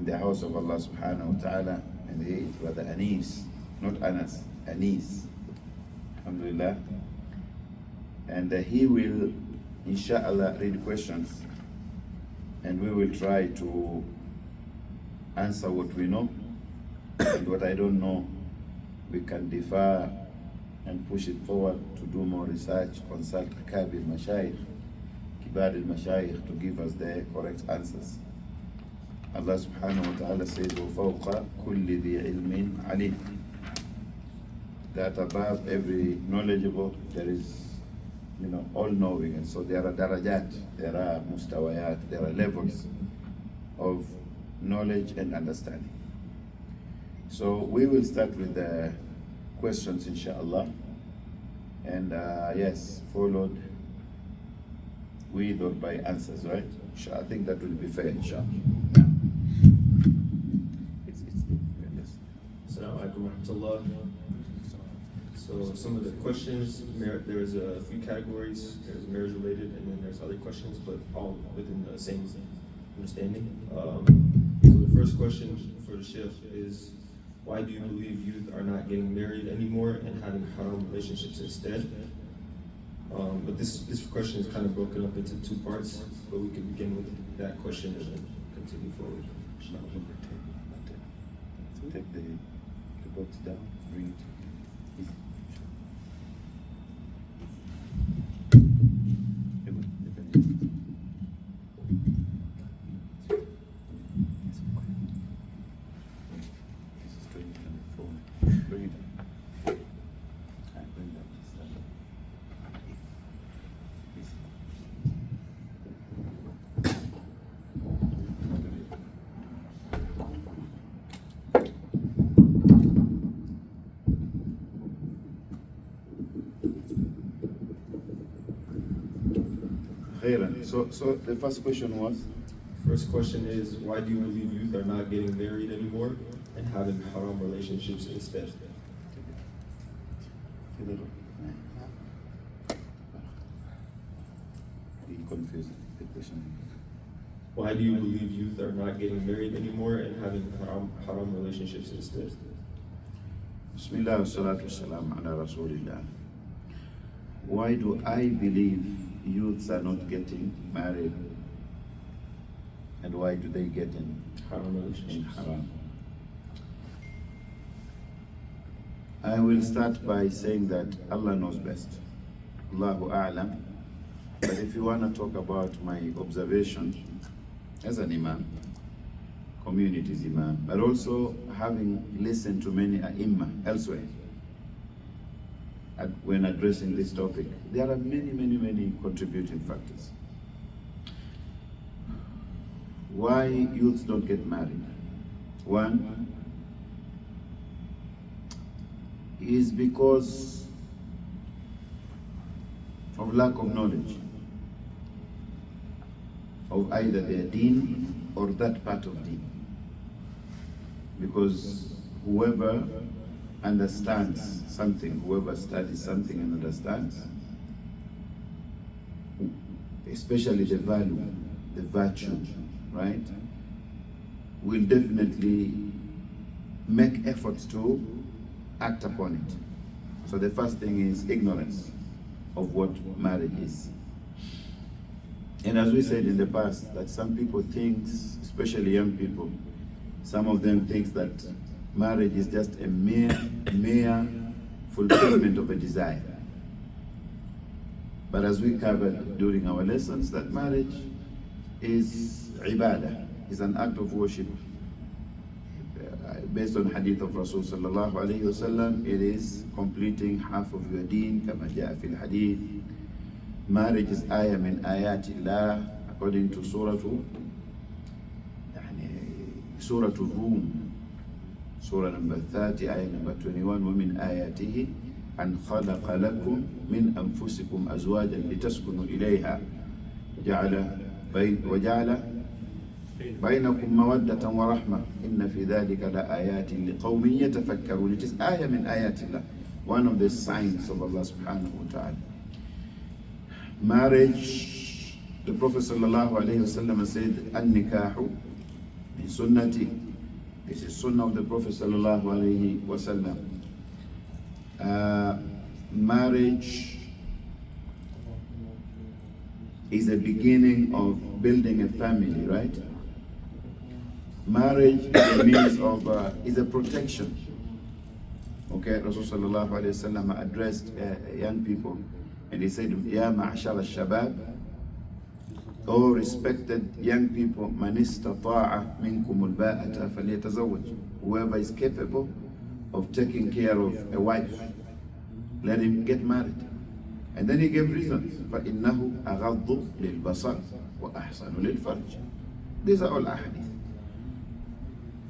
the house of Allah subhanahu wa ta'ala, and he is brother Anis, not Anas, Anis. Alhamdulillah. And he will, inshallah, read questions, and we will try to answer what we know, and what I don't know, we can defer and push it forward to do more research, consult Kabir Mashayikh, Kibar al-Mashayikh, to give us the correct answers. Allah subhanahu wa ta'ala says, وَفَوْقَ كُلِّ ذِي عِلْمٍ عَلِيمٍ, that above every knowledgeable there is, all knowing. And so there are darajat, there are mustawayat, there are levels of knowledge and understanding. So we will start with the questions, inshallah, and yes, followed with or by answers, right? I think that will be fair, inshallah. Assalamu alaikum wa rahmatullah. So some of the questions, there's a few categories. There's marriage related, and then there's other questions, but all within the same understanding. So the first question for the Sheikh is, why do you believe youth are not getting married anymore and having haram relationships instead? But this question is kind of broken up into two parts, but we can begin with that question and then continue forward. Take the box down, bring it. So the first question was? First question is, why do you believe youth are not getting married anymore and having haram relationships instead? Be confused. The question. Why do you believe youth are not getting married anymore and having haram relationships instead? Bismillah wa salatu wa salam ala Rasulillah. Why do I believe youths are not getting married, and why do they get in haram? I will start by saying that Allah knows best. Allahu A'lam. But if you want to talk about my observation as an imam, community's imam, but also having listened to many ai*imma elsewhere, when addressing this topic, there are many contributing factors. Why youths don't get married? One is because of lack of knowledge of either their deen or that part of deen. Because whoever understands something, whoever studies something and understands, especially the value, the virtue, right, will definitely make efforts to act upon it. So the first thing is ignorance of what marriage is. And as we said in the past, that some people think, especially young people, some of them think that marriage is just a mere fulfillment of a desire. But as we covered during our lessons, that marriage is ibadah, is an act of worship. Based on hadith of Rasul sallallahu alayhi wa sallam, it is completing half of your deen, kama jaa fil hadith. Marriage is ayah min ayatillah, according to Surah Rum, Surah number 30, ayah number 21, وَمِنْ آيَاتِهِ أَنْ خَلَقَ لَكُمْ مِنْ أَنفُسِكُمْ أَزْوَاجًا لِتَسْكُنُوا إِلَيْهَا وَجَعَلَ بَيْنَكُمْ مَوَدَّةً وَرَحْمَةً إِنَّ فِي ذَلِكَ لَآيَاتٍ لِقَوْمٍ يَتَفَكَّرُونَ. It is ayah min ayatillah, one of the signs of Allah subhanahu wa ta'ala. Marriage, the Prophet sallallahu alayhi wa sallam said, النِّكَاحُ مِنْ sunnati. This is sunnah of the Prophet sallallahu alaihi wasallam. Marriage is the beginning of building a family, right? Marriage is a means of, is a protection. Okay, Rasulullah sallallahu alaihi wasallam addressed young people and he said, Ya ma'ashar al-shabab, O respected young people, man istata'a minkum al-ba'ata falyatazawwaj. Whoever is capable of taking care of a wife, let him get married. And then he gave reasons. فَإِنَّهُ أَغَضُّ لِلْبَصَرِ وَأَحْسَنُ لِلْفَرْجِ. These are all ahadith.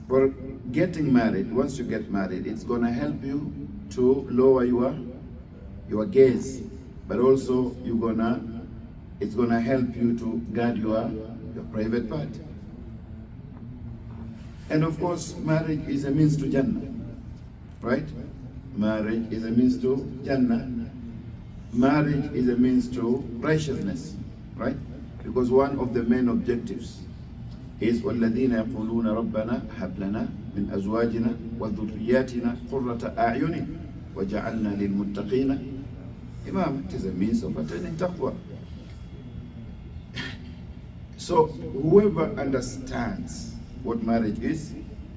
For getting married, once you get married, it's going to help you to lower your gaze, but also it's going to help you to guard your private part. And of course, marriage is a means to Jannah, right? Marriage is a means to Jannah. Marriage is a means to righteousness, right? Because one of the main objectives is وَالَّذِينَ يَقُولُونَ رَبَّنَا هَبْ لَنَا مِنْ أَزْوَاجِنَا وَذُرِّيَّاتِنَا قُرَّةَ أَعْيُنٍ وَجَعَلْنَا لِلْمُتَّقِينَ إِمَامًا. It is a means of attaining taqwa. So whoever understands what marriage is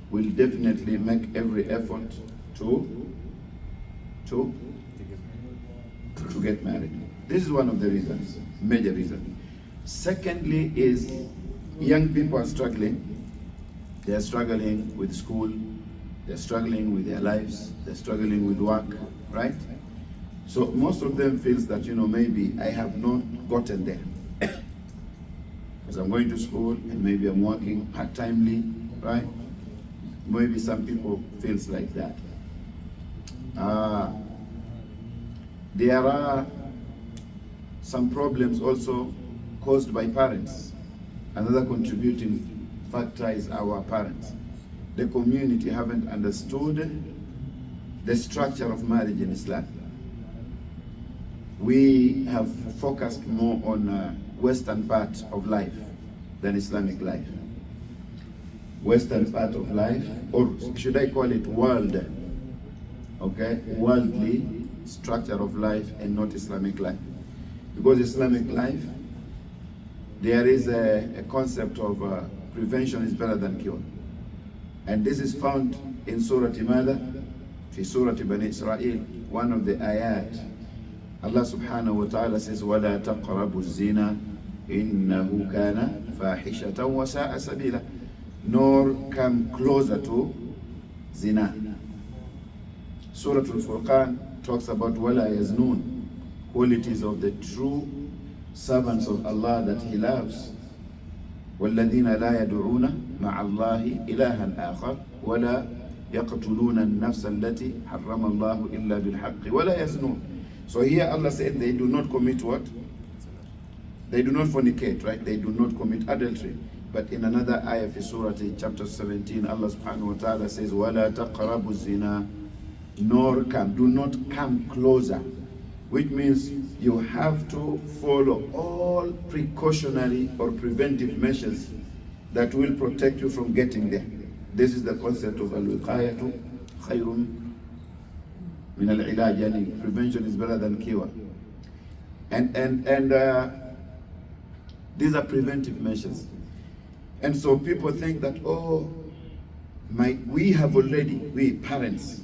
will definitely make every effort to get married. This is one of the reasons, major reason. Secondly is young people are struggling. They are struggling with school, they're struggling with their lives, they're struggling with work, right? So most of them feels that, maybe I have not gotten there. Because I'm going to school and maybe I'm working part-timely, right? Maybe some people feels like that. There are some problems also caused by parents. Another contributing factor is our parents. The community haven't understood the structure of marriage in Islam. We have focused more on Western part of life than Islamic life. Western part of life, or should I call it world, okay? Worldly structure of life and not Islamic life. Because Islamic life, there is a concept of prevention is better than cure. And this is found in Surah Mada, fi Surah Bani Israel, one of the ayat. Allah subhanahu wa ta'ala says, وَلَا تَقْرَبُوا الزِّنَا إِنَّهُ كَانَ فَاحِشَةً وَسَاءَ سَبِيلًا. Nor come closer to zina. Surah Al-Furqan talks about وَلَا يَزْنُونَ, qualities of the true servants of Allah that He loves. وَالَّذِينَ لَا يَدْعُونَ مَعَ اللَّهِ إِلَهًا آخَرَ وَلَا يَقْتُلُونَ النَّفْسَ الَّتِي حَرَّمَ اللَّهُ إِلَّا بِالْحَقِّ وَلَا يَزْنُونَ. So here Allah said they do not commit what? They do not fornicate, right? They do not commit adultery. But in another ayah of Surah chapter 17, Allah subhanahu wa ta'ala says, وَلَا تَقْرَبُوا الزِّنَا, nor come, do not come closer. Which means you have to follow all precautionary or preventive measures that will protect you from getting there. This is the concept of al-wiqayatu khayrun min al-ilaj, yani prevention is better than cure. And these are preventive measures. And so people think that, we parents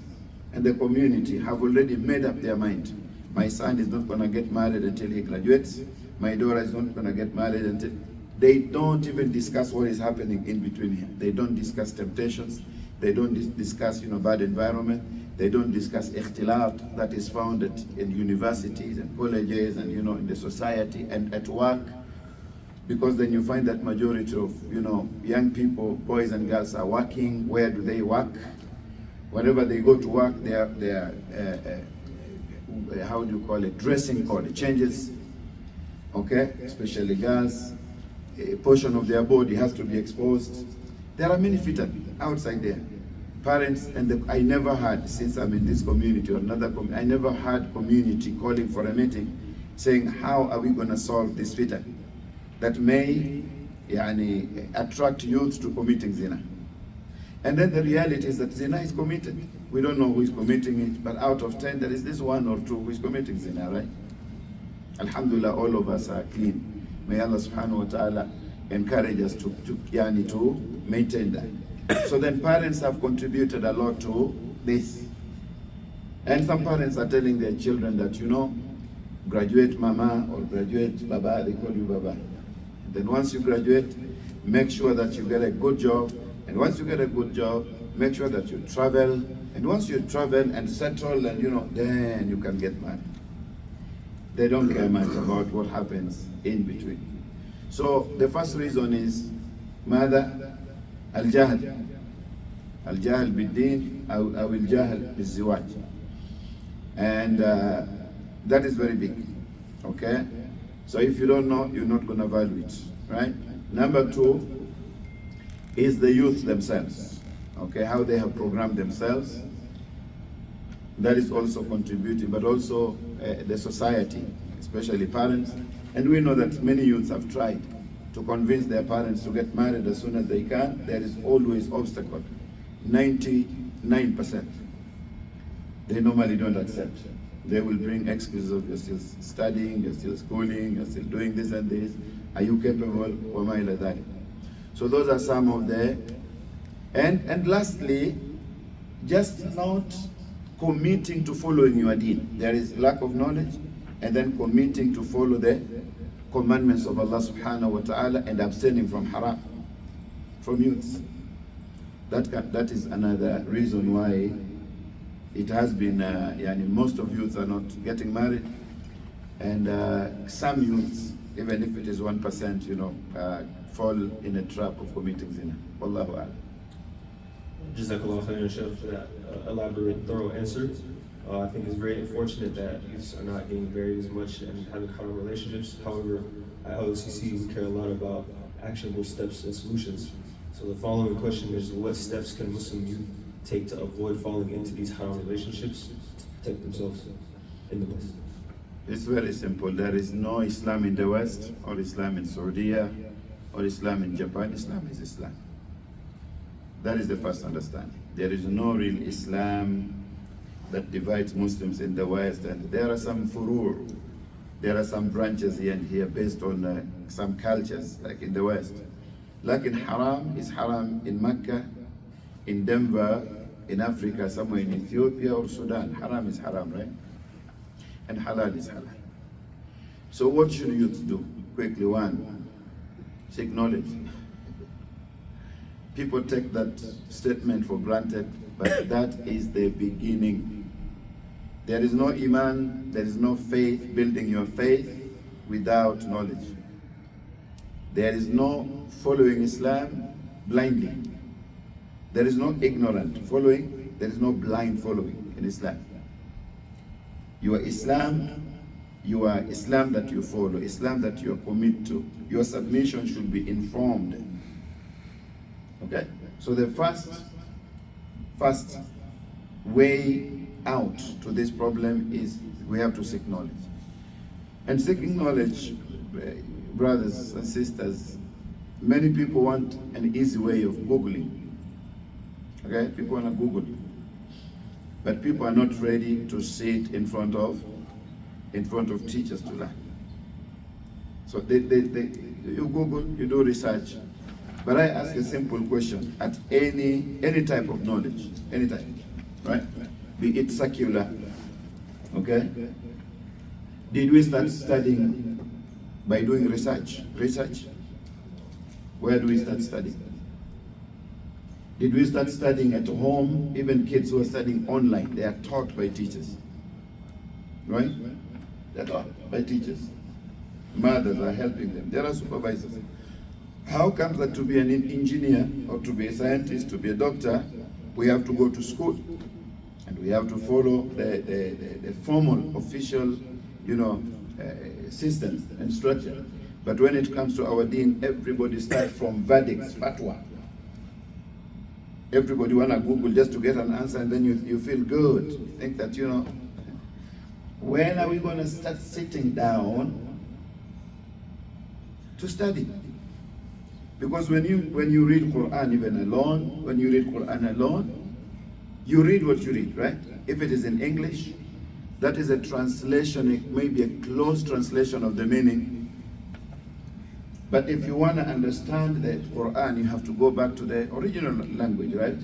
and the community have already made up their mind. My son is not going to get married until he graduates. My daughter is not going to get married until... They don't even discuss what is happening in between here. They don't discuss temptations. They don't discuss, bad environment. They don't discuss ikhtilat that is found in universities and colleges and, in the society and at work. Because then you find that majority of, young people, boys and girls are working. Where do they work? Whenever they go to work, their how do you call it, dressing code changes, okay, especially girls. A portion of their body has to be exposed. There are many fitan outside there. Parents, and I never had, since I'm in this community or another I never had community calling for a meeting saying, how are we going to solve this fitan that may attract youth to committing zina. And then the reality is that zina is committed. We don't know who is committing it, but out of 10, there is this one or two who is committing zina, right? Alhamdulillah, all of us are clean. May Allah subhanahu wa ta'ala encourage us to maintain that. So then parents have contributed a lot to this. And some parents are telling their children that, graduate mama or graduate baba, they call you baba. And then once you graduate, make sure that you get a good job. And once you get a good job, make sure that you travel. And once you travel and settle and then you can get married. They don't care much about what happens in between. So the first reason is ماذا؟ الجهل. الجهل بالدين أو الجهل بالزواج. And that is very big, okay? So if you don't know, you're not going to value it, right? Number 2 is the youth themselves, okay? How they have programmed themselves. That is also contributing, but also the society, especially parents. And we know that many youths have tried to convince their parents to get married as soon as they can. There is always obstacle, 99%. They normally don't accept. They will bring excuses of you're still studying, you're still schooling, you're still doing this and this. Are you capable? So those are some of the, and lastly, just not committing to following your deen. There is lack of knowledge, and then committing to follow the commandments of Allah subhanahu wa ta'ala and abstaining from haram, from youths. That is another reason why it has been, most of youths are not getting married, and some youths, even if it is 1%, fall in a trap of committing zina. Wallahu a'lam. Jazakallah khairan, Sheikh, for that elaborate, thorough answer. I think it's very unfortunate that youths are not getting married as much and having haram relationships. However, at LOCC, we care a lot about actionable steps and solutions. So the following question is, what steps can Muslim youth take to avoid falling into these haram relationships to protect themselves in the West? It's very simple. There is no Islam in the West, or Islam in Saudi, or Islam in Japan. Islam is Islam. That is the first understanding. There is no real Islam that divides Muslims in the West, and there are some furur, there are some branches here and here based on some cultures, like in the West. Like in haram is haram in Mecca, in Denver, in Africa, somewhere in Ethiopia or Sudan. Haram is haram, right? And halal is halal. So what should youth do? Quickly, 1, seek knowledge. People take that statement for granted, but that is the beginning. There is no iman, there is no faith, building your faith without knowledge. There is no following Islam blindly. There is no ignorant following, there is no blind following in Islam. Your Islam that you follow, Islam that you are committed to. Your submission should be informed. Okay? So the first way out to this problem is we have to seek knowledge. And seeking knowledge, brothers and sisters, many people want an easy way of Googling. Okay? People want to Google. But people are not ready to sit in front of teachers to learn. So you Google, you do research. But I ask a simple question at any type of knowledge, any type, right? Be it secular, okay? Did we start studying by doing research? Where do we start studying? Did we start studying at home? Even kids who are studying online, they are taught by teachers, right? They're taught by teachers. Mothers are helping them. There are supervisors. How comes that to be an engineer or to be a scientist, to be a doctor, we have to go to school and we have to follow the formal, official, system and structure. But when it comes to our deen, everybody starts from verdicts, fatwa. Everybody wanna Google just to get an answer, and then you feel good. You think that, when are we gonna start sitting down to study? Because when you read Quran even alone, when you read Quran alone, you read what you read, right? If it is in English, that is a translation, it may be a close translation of the meaning. But if you want to understand the Quran, you have to go back to the original language, right?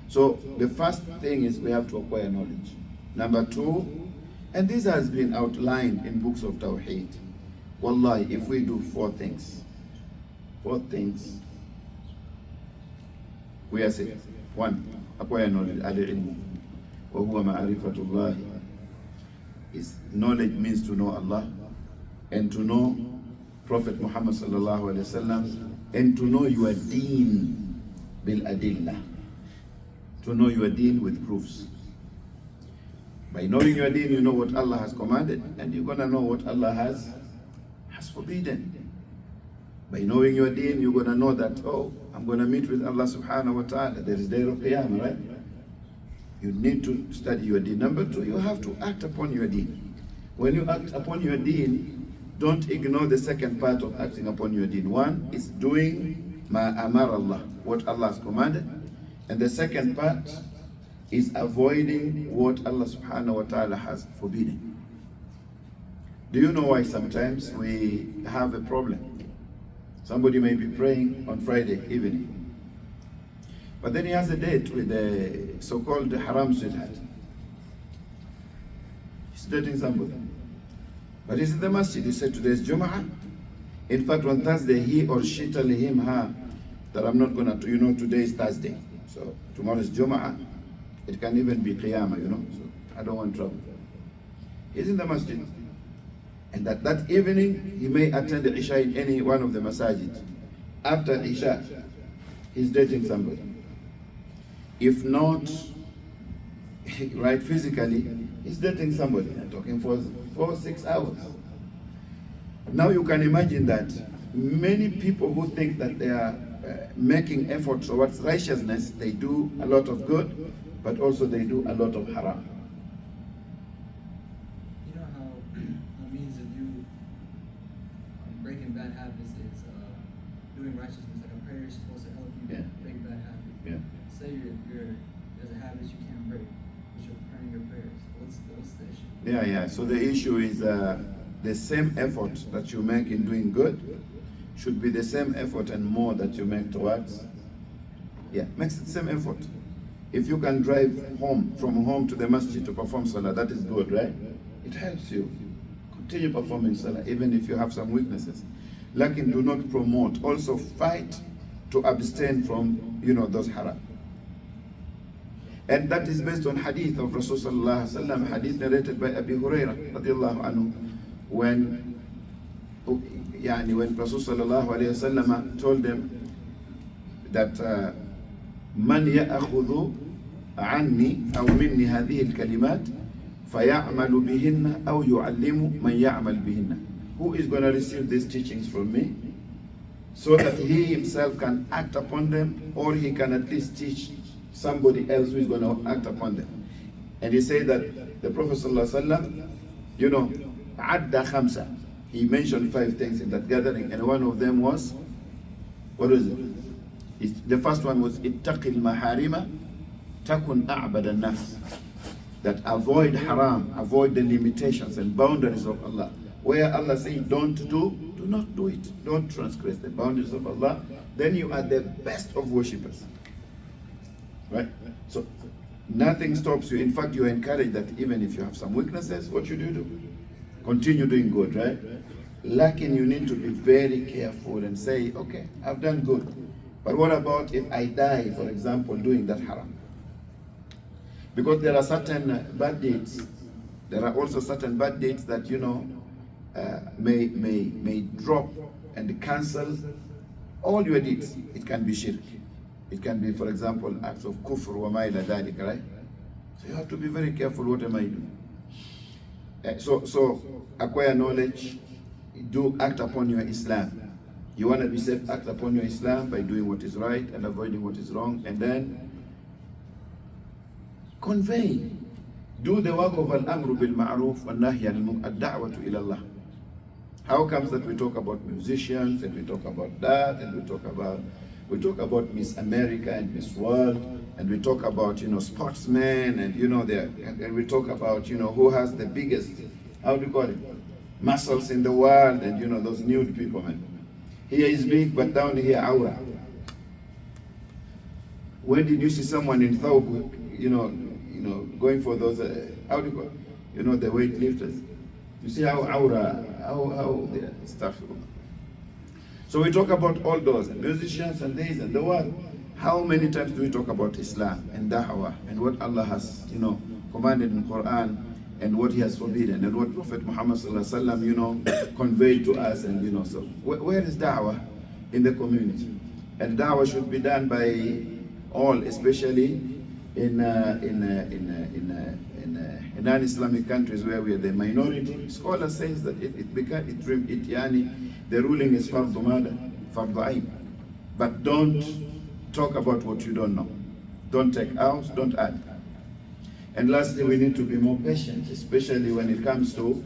So the first thing is we have to acquire knowledge. Number two, and this has been outlined in books of Tawheed. Wallahi, if we do four things, we are safe. One, acquire knowledge. Al-ilm wa huwa ma'rifatullah. Knowledge means to know Allah and to know Prophet Muhammad sallallahu alaihi wasallam and to know your deen bil adillah. To know your deen with proofs. By knowing your deen, you know what Allah has commanded, and you're gonna know what Allah has forbidden. By knowing your deen, you're gonna know that, oh, I'm gonna meet with Allah subhanahu wa ta'ala. There is day of Qiyamah, right? You need to study your deen. Number two, you have to act upon your deen. When you act upon your deen, don't ignore the second part of acting upon your deen. One is doing ma amar Allah, what Allah has commanded. And the second part is avoiding what Allah subhanahu wa ta'ala has forbidden. Do you know why sometimes we have a problem? Somebody may be praying on Friday evening, but then he has a date with a so-called haram sweetheart. He's dating somebody. But he's in the masjid. He said today is Jum'ah. In fact, on Thursday, he or she tell her that I'm not going to, today is Thursday. So tomorrow is Jum'ah. It can even be Qiyamah, So I don't want trouble. He's in the masjid. And that evening, he may attend the Isha in any one of the masajid. After Isha, he's dating somebody. If not, right, physically, he's dating somebody and talking for 6 hours. Now you can imagine that many people who think that they are making efforts towards righteousness, they do a lot of good, but also they do a lot of haram. You know how a means of you breaking bad habits is doing righteousness. Like a prayer is supposed to help you break bad habits. Yeah. Say there's a habit you can't break, but you're praying your prayers. What's the issue? Yeah. So the issue is the same effort that you make in doing good should be the same effort and more that you make towards. Makes the same effort. If you can drive from home to the masjid to perform salah, that is good, right? It helps you. Continue performing salah, even if you have some weaknesses. Lakin do not promote. Also fight to abstain from, those haram. And that is based on hadith of Rasulullah sallallahu alaihi wasallam, hadith narrated by Abi Hurairah radiallahu anhu, when Rasul sallallahu alaihi wasallam told them that man ya'khudhu anni aw minni hadhihi al-kalimat fay'amalu bihinna aw yu'allimu man ya'mal bihinna. Who is going to receive these teachings from me so that he himself can act upon them, or he can at least teach somebody else who is going to act upon them. And he said that the Prophet sallallahu alaihi wasallam, adda khamsa. He mentioned 5 things in that gathering, and one of them was, what is it? The first one was ittaqil maharima takun a'bad an-nas. That avoid haram, avoid the limitations and boundaries of Allah. Where Allah says don't do not do it. Don't transgress the boundaries of Allah. Then you are the best of worshippers. Right? So nothing stops you. In fact, you are encouraged that even if you have some weaknesses, what should you do? Continue doing good, right? Lacking, you need to be very careful and say, okay, I've done good. But what about if I die, for example, doing that haram? Because there are certain bad deeds. There are also certain bad deeds that, may drop and cancel all your deeds. It can be shirk. It can be, for example, acts of kufr wa ma ila dhalik, right? So you have to be very careful. What am I doing? So acquire knowledge. Do act upon your Islam. You want to be safe, act upon your Islam by doing what is right and avoiding what is wrong, and then convey. Do the work of al-amru bil ma'ruf wa nahy al-da'watu ila Allah. How comes that we talk about musicians and we talk about that and we talk about Miss America and Miss World, and we talk about, you know, sportsmen, and you know, and we talk about, you know, who has the biggest, how do you call it, muscles in the world, and you know, those nude people, man. Here is big, but down here, aura. When did you see someone in Thawb, you know, going for those, how do you call it, you know, the weightlifters? You see how aura, how the stuff. So we talk about all those, and musicians and this and the world. How many times do we talk about Islam and da'wah and what Allah has, you know, commanded in Quran, and what He has forbidden, and what Prophet Muhammad sallallahu alaihi wasallam, you know, conveyed to us, and you know, so where is da'wah in the community? And da'wah should be done by all, especially in non-Islamic countries where we are the minority. Scholar says that the ruling is fardu ain. But don't talk about what you don't know. Don't take out, don't add. And lastly, we need to be more patient, especially when it comes to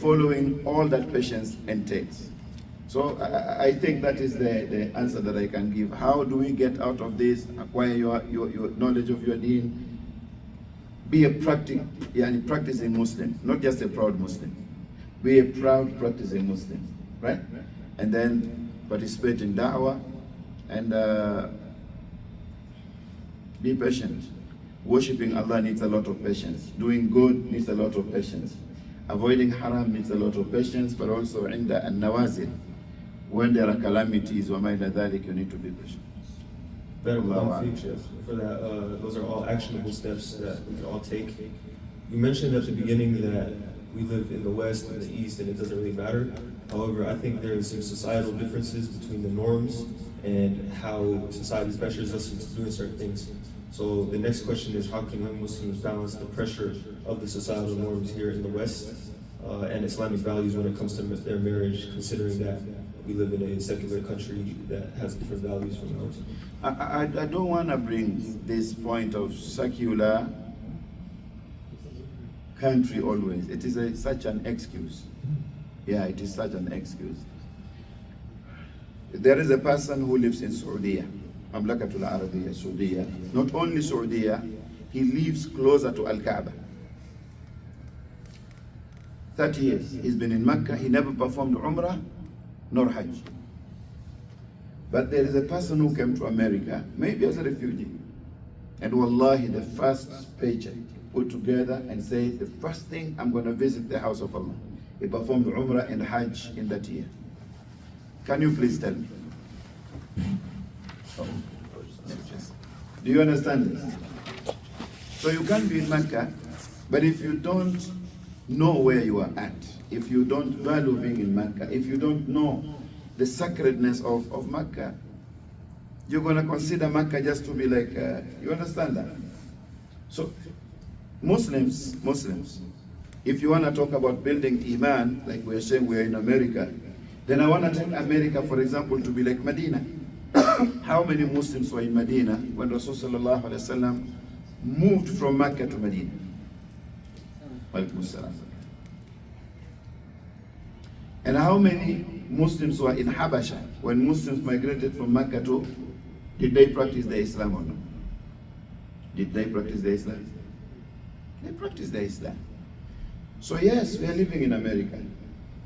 following all that patience entails. So I think that is the answer that I can give. How do we get out of this? Acquire your knowledge of your deen. Be a practicing Muslim, not just a proud Muslim. Be a proud practicing Muslim, right? And then participate in da'wah, and be patient. Worshipping Allah needs a lot of patience. Doing good needs a lot of patience. Avoiding haram needs a lot of patience, but also inda an-nawazil, when there are calamities, wa mayna dhalik, you need to be patient. For that, those are all actionable steps that we can all take. You mentioned at the beginning that we live in the West and the East and it doesn't really matter. However, I think there is some societal differences between the norms and how society pressures us into doing certain things. So the next question is, how can young Muslims balance the pressure of the societal norms here in the West and Islamic values when it comes to their marriage, considering that we live in a secular country that has different values from ours? I don't want to bring this point of secular country always. It is such an excuse. Yeah, it is such an excuse. There is a person who lives in Saudi, Mamlakatul Arabiya, Saudi. Not only Saudi, he lives closer to Al-Kaaba. 30 years he's been in Mecca. He never performed Umrah nor Hajj. But there is a person who came to America, maybe as a refugee, and wallahi, the first paycheck put together and said, the first thing, I'm going to visit the house of Allah. He performed Umrah and Hajj in that year. Can you please tell me? Do you understand this? So you can be in Mecca, but if you don't know where you are at, if you don't value being in Mecca, if you don't know the sacredness of Mecca, you're going to consider Mecca just to be like, you understand that? So Muslims, if you want to talk about building Iman, like we're saying we're in America, then I want to take America, for example, to be like Medina. How many Muslims were in Medina when Rasulullah sallallahu alaihi wasallam moved from Mecca to Medina? And how many Muslims were in Habasha when Muslims migrated from Mecca to, did they practice the Islam or not? Did they practice the Islam? They practiced the Islam. So yes, we are living in America.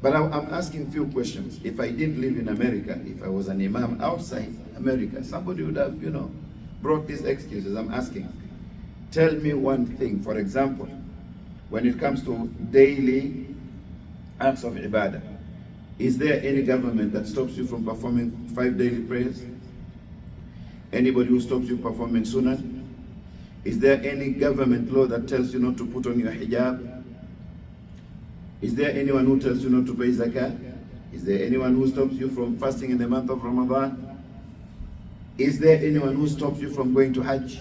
But I'm asking few questions. If I didn't live in America, if I was an imam outside America, somebody would have, brought these excuses. I'm asking, tell me one thing, for example, when it comes to daily acts of ibadah, is there any government that stops you from performing 5 daily prayers? Anybody who stops you performing sunnah? Is there any government law that tells you not to put on your hijab? Is there anyone who tells you not to pay zakah? Is there anyone who stops you from fasting in the month of Ramadan? Is there anyone who stops you from going to Hajj?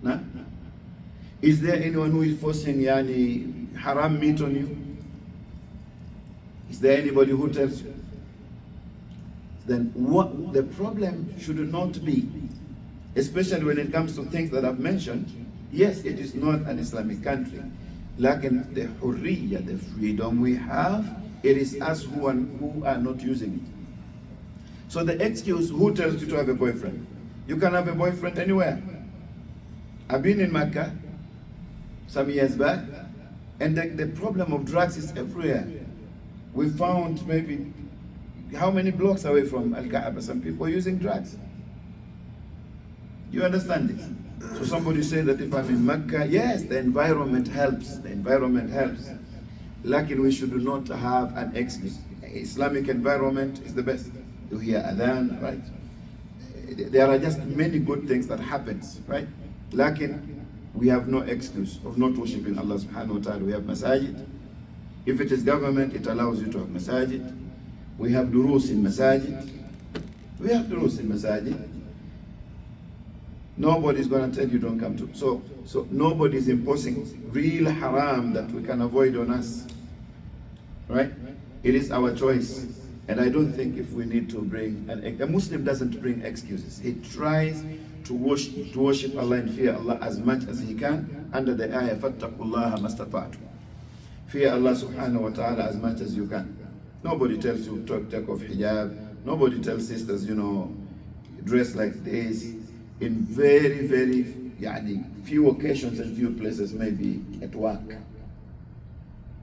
No? Is there anyone who is forcing haram meat on you? Is there anybody who tells you? Then what the problem should not be, especially when it comes to things that I've mentioned. Yes, it is not an Islamic country. Lakin the hurriya, the freedom we have, it is us who are not using it. So the excuse, who tells you to have a boyfriend? You can have a boyfriend anywhere. I've been in Mecca some years back, and the problem of drugs is everywhere. We found maybe how many blocks away from Al-Kaaba some people are using drugs. You understand this? So somebody say that if I'm in Mecca, yes, the environment helps. The environment helps. Lakin we should not have an excuse. Islamic environment is the best. You hear adhan, right? There are just many good things that happens, right? Lakin we have no excuse of not worshiping Allah subhanahu wa ta'ala. We have masajid. If it is government, it allows you to have masajid. We have durus in masajid. We have durus in masajid. Nobody's going to tell you don't come to. So nobody's imposing real haram that we can avoid on us. Right? It is our choice. And I don't think if we need to bring a Muslim doesn't bring excuses. He tries to worship Allah and fear Allah as much as he can under the ayah fattaqullaha mastata'tum. Fear Allah subhanahu wa ta'ala as much as you can. Nobody tells you to take off hijab. Nobody tells sisters, dress like this. In very, very few occasions and few places, maybe at work.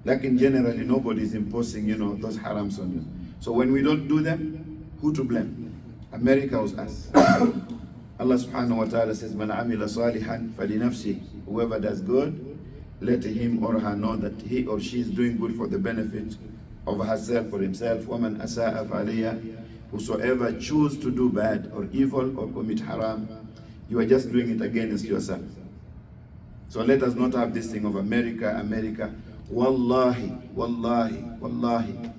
Like in generally, nobody is imposing, those harams on you. So when we don't do them, who to blame? America was us. Allah subhanahu wa ta'ala says, Man amila salihan falinafsi. Whoever does good, let him or her know that he or she is doing good for the benefit of herself or himself. وَمَنْ أَسَاءَ فَعَلَيْهَا. Whosoever choose to do bad or evil or commit haram, you are just doing it against yourself. So let us not have this thing of America. Wallahi, wallahi, wallahi.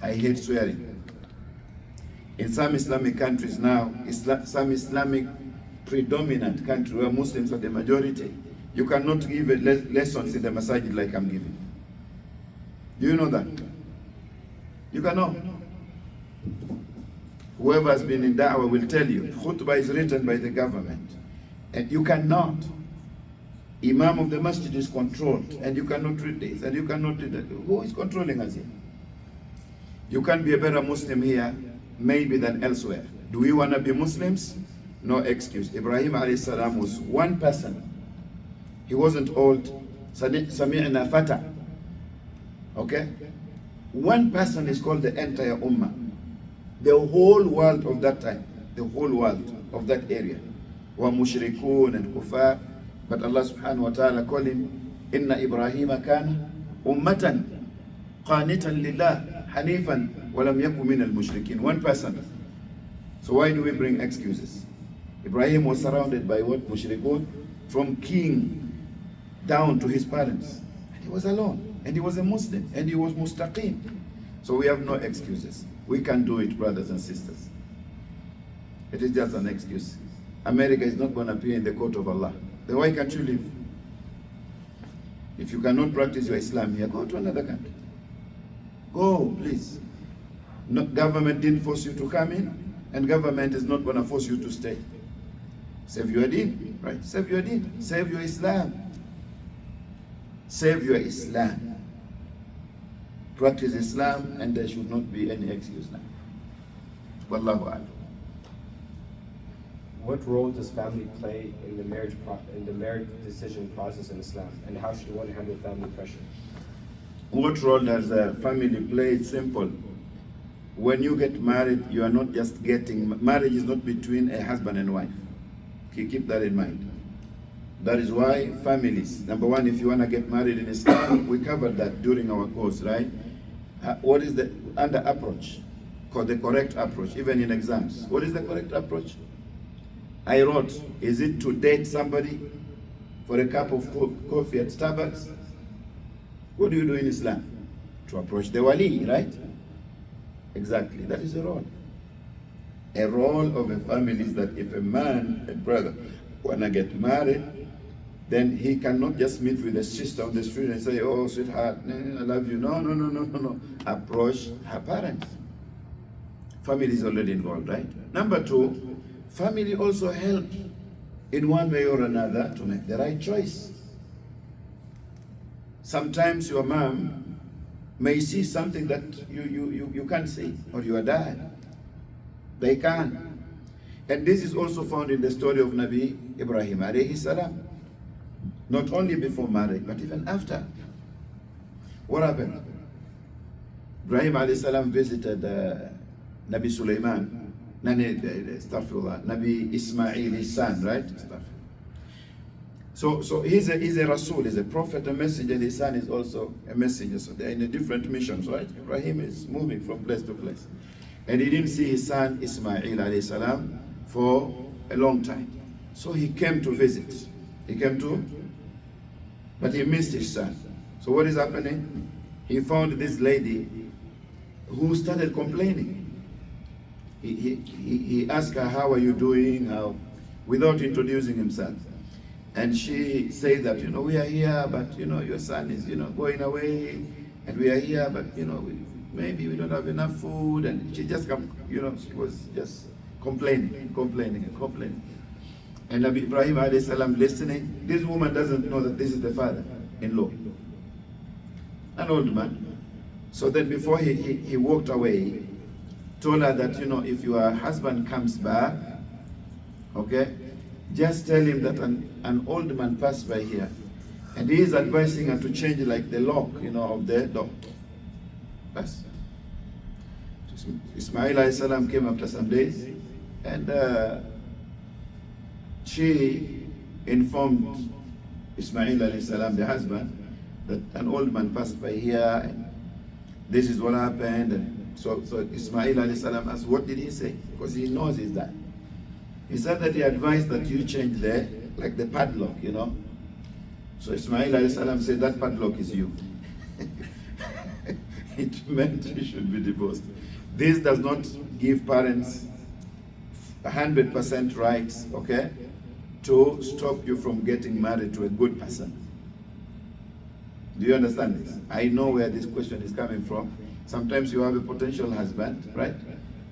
I hate swearing. In some Islamic countries now, some Islamic predominant country where Muslims are the majority, you cannot give lessons in the masajid like I'm giving. Do you know that? You cannot. Whoever has been in da'wah will tell you, khutbah is written by the government. And you cannot. Imam of the masjid is controlled, and you cannot read this, and you cannot read that. Who is controlling us here? You can be a better Muslim here, maybe than elsewhere. Do we want to be Muslims? No excuse. Ibrahim alayhi salam was one person. He wasn't old. Sami'na fata. Okay? One person is called the entire ummah. The whole world of that time, the whole world of that area, were mushrikun and kuffar. But Allah subhanahu wa ta'ala called him, Inna Ibrahima kana ummatan qanitan lillah hanifan walam yaku min al-mushrikin. One person. So why do we bring excuses? Ibrahim was surrounded by what? Mushrikun, from king down to his parents. And he was alone. And he was a Muslim. And he was mustaqim. So we have no excuses. We can do it, brothers and sisters. It is just an excuse. America is not going to appear in the court of Allah. Then why can't you live? If you cannot practice your Islam here, go to another country. Go, please. No, government didn't force you to come in, and government is not going to force you to stay. Save your deen, right? Save your deen. Save your Islam. Save your Islam. Practice Islam, and there should not be any excuse now. Wallahu a'lam. What role does family play in the marriage decision process in Islam, and how should one handle family pressure? What role does a family play? It's simple. When you get married, you are not just getting marriage is not between a husband and wife. Keep that in mind. That is why families, number one, if you want to get married in Islam, we covered that during our course, right? What is the approach? Called the correct approach, even in exams. What is the correct approach? I wrote, is it to date somebody for a cup of coffee at Starbucks? What do you do in Islam? To approach the wali, right? Exactly, that is a role. A role of a family is that if a man, a brother, wanna get married, then he cannot just meet with a sister on the street and say, oh, sweetheart, I love you. No. Approach her parents. Family is already involved, right? Number two, family also help in one way or another to make the right choice. Sometimes your mom may see something that you can't see, or your dad. They can. And this is also found in the story of Nabi Ibrahim alayhi salam. Not only before marriage, but even after. What happened? Ibrahim alayhi salam visited Nabi Sulaiman, Nabi Ismail, his son, right? So he's a Rasul, he's a prophet, a messenger. His son is also a messenger. So they're in a different missions, right? Ibrahim is moving from place to place. And he didn't see his son Ismail alayhi salam for a long time. So he came to visit. But he missed his son. So what is happening? He found this lady who started complaining. He asked her, how are you doing? Without introducing himself. And she said that, we are here, but, your son is, going away. And we are here, but, maybe we don't have enough food. And she just she was just complaining. And Nabi Ibrahim alayhi salam listening. This woman doesn't know that this is the father-in-law. An old man. So then before he walked away, told her that, if your husband comes back, okay, just tell him that an old man passed by here. And he is advising her to change like the lock, of the door. Yes. Ismail alayhi salam came after some days, and she informed Ismail alayhi salam, the husband, that an old man passed by here, and this is what happened. And so Ismail alayhi salam asked, what did he say? Because he knows his dad. He said that he advised that you change the padlock, So Ismail alayhi salam said, that padlock is you. It meant you should be divorced. This does not give parents 100% rights, okay, to stop you from getting married to a good person. Do you understand this? I know where this question is coming from. Sometimes you have a potential husband, right?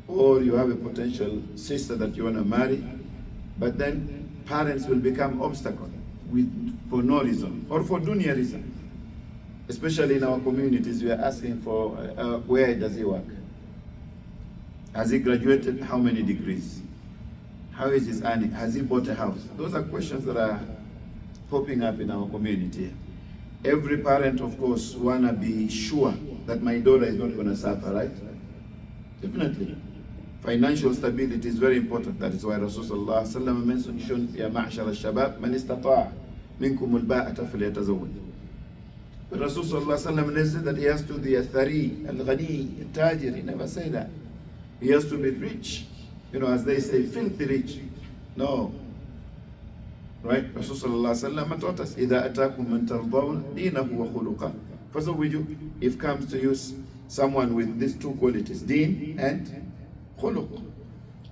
Or you have a potential sister that you want to marry, but then parents will become obstacle for no reason, or for dunya reason. Especially in our communities, we are asking for where does he work? Has he graduated? How many degrees? How is his earning? Has he bought a house? Those are questions that are popping up in our community. Every parent, of course, wanna be sure that my daughter is not gonna suffer, right? Definitely. Financial stability is very important. That is why Rasulullah sallallahu alaihi wasallam mentioned, "Ya ma'ashar al-shabab, man istata'a minkum al-ba'ata falyatazawwaj." But Rasulullah sallallahu alaihi wasallam said that he has to be a thari, al-ghani, al-tajir. He never said that. He has to be rich. As they say, filthy rich. No. Right? Rasulullah sallallahu alaihi wasallam taught us, إِذَا أَتَاكُم مَّن تَرْضَوْنَ دِينَهُ وَخُلُقَهُ فَزَوِّجُوهُ. If comes to you someone with these two qualities, deen and khuluq,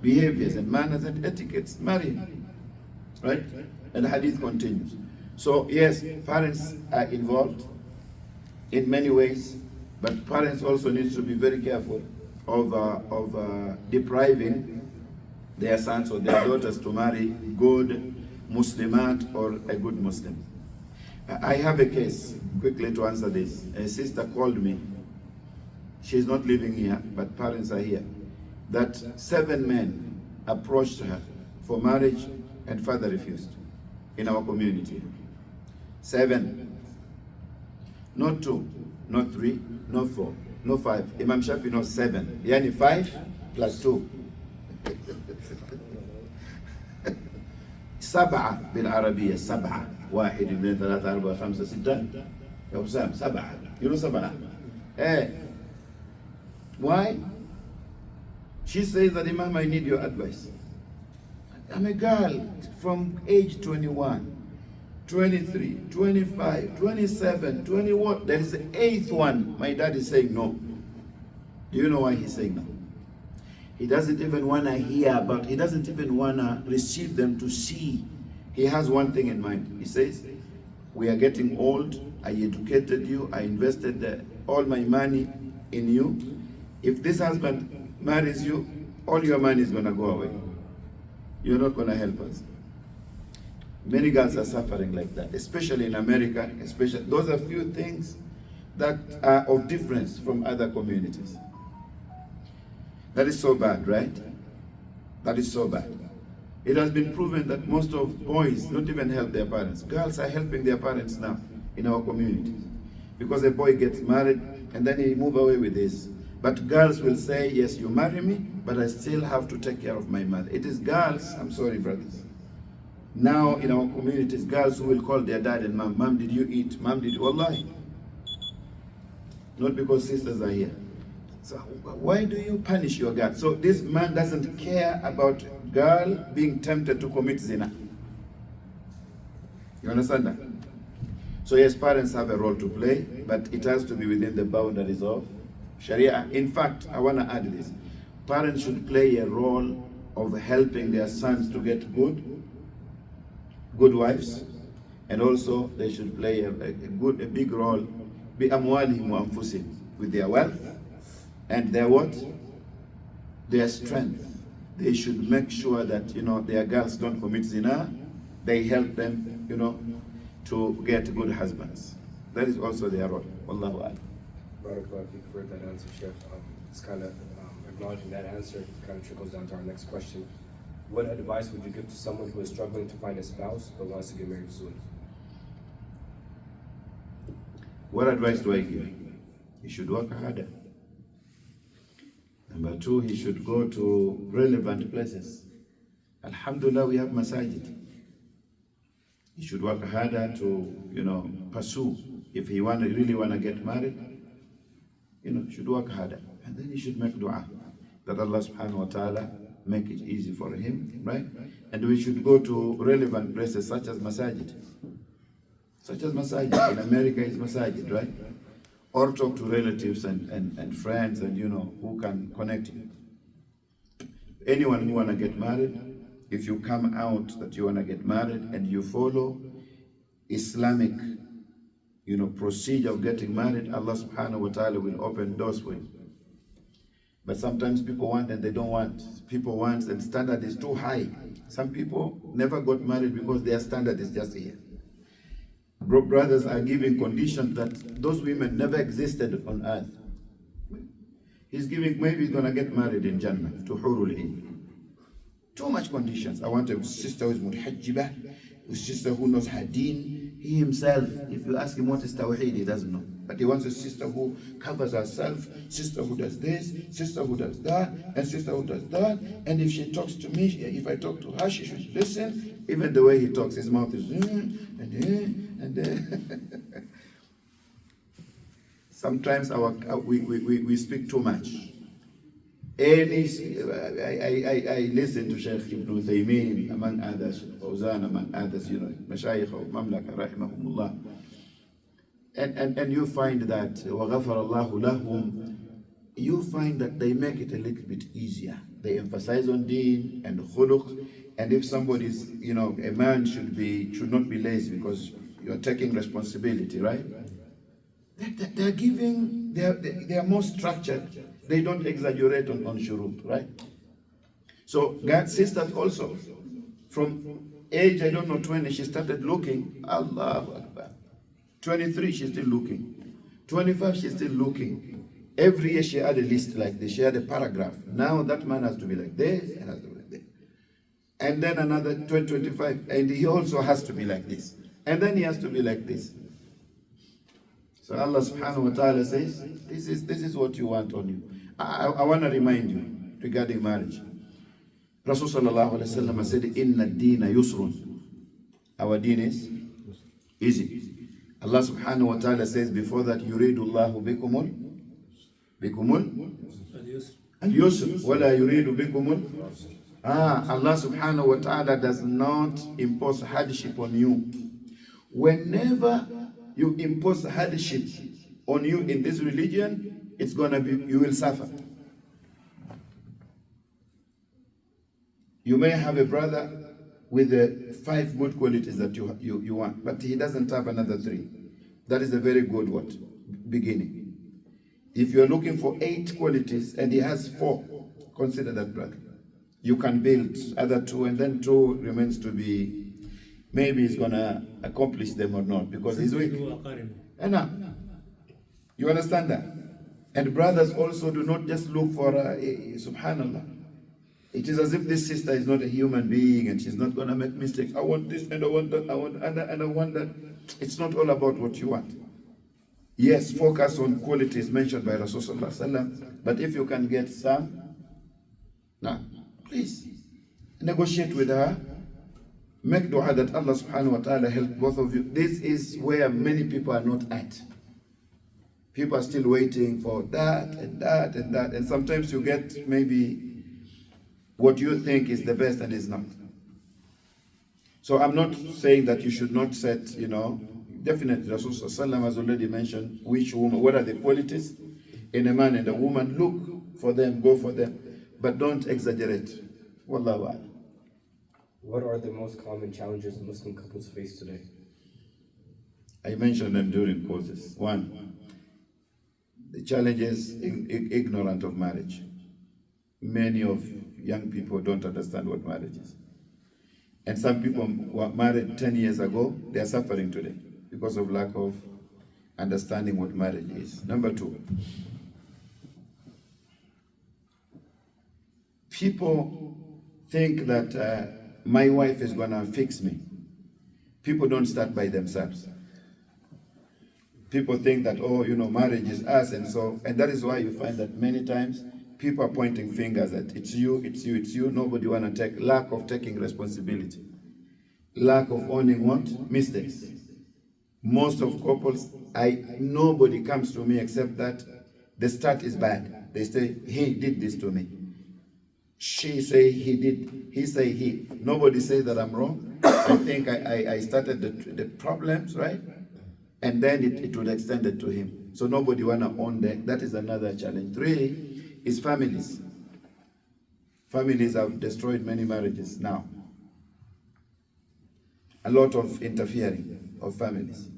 behaviors and manners and etiquettes, marry him. Right? And the hadith continues. So yes, parents are involved in many ways, but parents also need to be very careful of depriving their sons or their daughters to marry good Muslimat or a good Muslim. I have a case, quickly to answer this. A sister called me. She's not living here, but parents are here. That 7 men approached her for marriage and father refused in our community. 7. Not 2, not 3, not 4, not 5. Imam Shafi knows 7. Yani 5 plus 2. 7 بالعربية 7 1 2 3 4 5 6 يا حسام 7 you know 7 hey. Why? She says that Imam, I need your advice. I'm a girl from age 21, 23, 25, 27, 21. There is the 8th one. My dad is saying no. Do you know why he's saying no? He doesn't even want to hear about, he doesn't even want to receive them to see. He has one thing in mind. He says, we are getting old. I educated you. I invested all my money in you. If this husband marries you, all your money is going to go away. You're not going to help us. Many girls are suffering like that, especially in America. Especially, those are few things that are of difference from other communities. That is so bad, right? That is so bad. It has been proven that most of boys don't even help their parents. Girls are helping their parents now in our communities. Because a boy gets married and then he move away with this. But girls will say, yes, you marry me, but I still have to take care of my mother. It is girls, I'm sorry brothers. Now in our communities, girls who will call their dad and mom, Mom, did you eat? Mom, did you? Wallahi. Not because sisters are here. So why do you punish your girl? So this man doesn't care about girl being tempted to commit zina. You understand that? So yes, parents have a role to play, but it has to be within the boundaries of Sharia. In fact, I want to add this. Parents should play a role of helping their sons to get good wives, and also they should play a big role بِأَمْوَالِهِمْ وَأَنفُسِهِمْ, with their wealth and their what? Their strength. They should make sure that, their girls don't commit zina. They help them, to get good husbands. That is also their role. Wallahu a'lam. Barakallah feek for that answer, Sheikh. It's kind of acknowledging that answer kind of trickles down to our next question. What advice would you give to someone who is struggling to find a spouse but wants to get married soon? What advice do I give? He should work harder. Number two, he should go to relevant places. Alhamdulillah, we have masajid. He should work harder to, pursue. If he really want to get married, he should work harder. And then he should make dua that Allah subhanahu wa ta'ala make it easy for him, right? And we should go to relevant places such as masajid. Such as masajid. In America is masajid, right? Or talk to relatives and friends and who can connect you. Anyone who want to get married, if you come out that you want to get married and you follow Islamic procedure of getting married, Allah subhanahu wa ta'ala will open doors for you. But sometimes people want and they don't want. People want and standard is too high. Some people never got married because their standard is just here. Brothers are giving conditions that those women never existed on earth. He's giving, maybe he's going to get married in Jannah to Hurul Ain. Too much conditions. I want a sister who is muhajjibah, a sister who knows hadeen. He himself, if you ask him what is tawheed, he doesn't know. But he wants a sister who covers herself, sister who does this, sister who does that, and sister who does that. And if she talks to me, if I talk to her, she should listen. Even the way he talks, his mouth is and sometimes we speak too much. I listen to Sheikh Ibn Uthaymeen, among others, Fawzan, among others, Mashayikh of Mamlaka, rahimahumullah. And you find that, وَغَفَرَ اللَّهُ لَهُمْ, you find that they make it a little bit easier. They emphasize on deen and khuluq. And if somebody's, a man should not be lazy because you're taking responsibility, right? They're giving, they're more structured. They don't exaggerate on shurut, right? So God's sisters also, from age, 20, she started looking. Allahu Akbar. 23, she's still looking. 25, she's still looking. Every year she had a list like this. She had a paragraph. Now that man has to be like this and has to be like this. And then another 25, and he also has to be like this. And then he has to be like this. So Allah subhanahu wa ta'ala says, this is what you want on you. I want to remind you regarding marriage. Rasul sallallahu alayhi wa sallam said, Inna deena yusrun. Our deen is easy. Allah subhanahu wa ta'ala says before that, yuridullahu bikumul al-yusr wa la yuridu bikumul. Allah subhanahu wa ta'ala does not impose hardship on you. Whenever you impose hardship on you in this religion, it's gonna be, you will suffer. You may have a brother with the 5 good qualities that you want, but he doesn't have another 3. That is a very good beginning. If you're looking for 8 qualities and he has 4, consider that brother. You can build other 2, and then 2 remains to be maybe he's gonna accomplish them or not because he's weak. Enough. You understand that? And brothers also do not just look for subhanallah. It is as if this sister is not a human being and she's not gonna make mistakes. I want this and I want that, I want and I want that. It's not all about what you want. Yes, focus on qualities mentioned by Rasulullah, but if you can get some, now, please negotiate with her. Make dua that Allah subhanahu wa ta'ala help both of you. This is where many people are not at. People are still waiting for that and that and that. And sometimes you get maybe what you think is the best and is not. So I'm not saying that you should not set, definitely Rasulullah has already mentioned which woman, what are the qualities in a man and a woman. Look for them, go for them. But don't exaggerate. Wallahu a'lam. What are the most common challenges Muslim couples face today? I mentioned them during courses. One, the challenge is ignorant of marriage. Many of young people don't understand what marriage is. And some people were married 10 years ago, they are suffering today because of lack of understanding what marriage is. Number two, people think that my wife is gonna fix me. People don't start by themselves. People think that, marriage is us, and that is why you find that many times people are pointing fingers at it's you. Nobody wanna take, lack of taking responsibility. Lack of owning what? Mistakes. Most of couples, nobody comes to me except that the start is bad. They say, he did this to me. She say he did, he say he. Nobody say that I'm wrong. I think I started the problems, right? And then it would extend it to him. So nobody wanna own that. That is another challenge. Three is families. Families have destroyed many marriages now. A lot of interfering of families.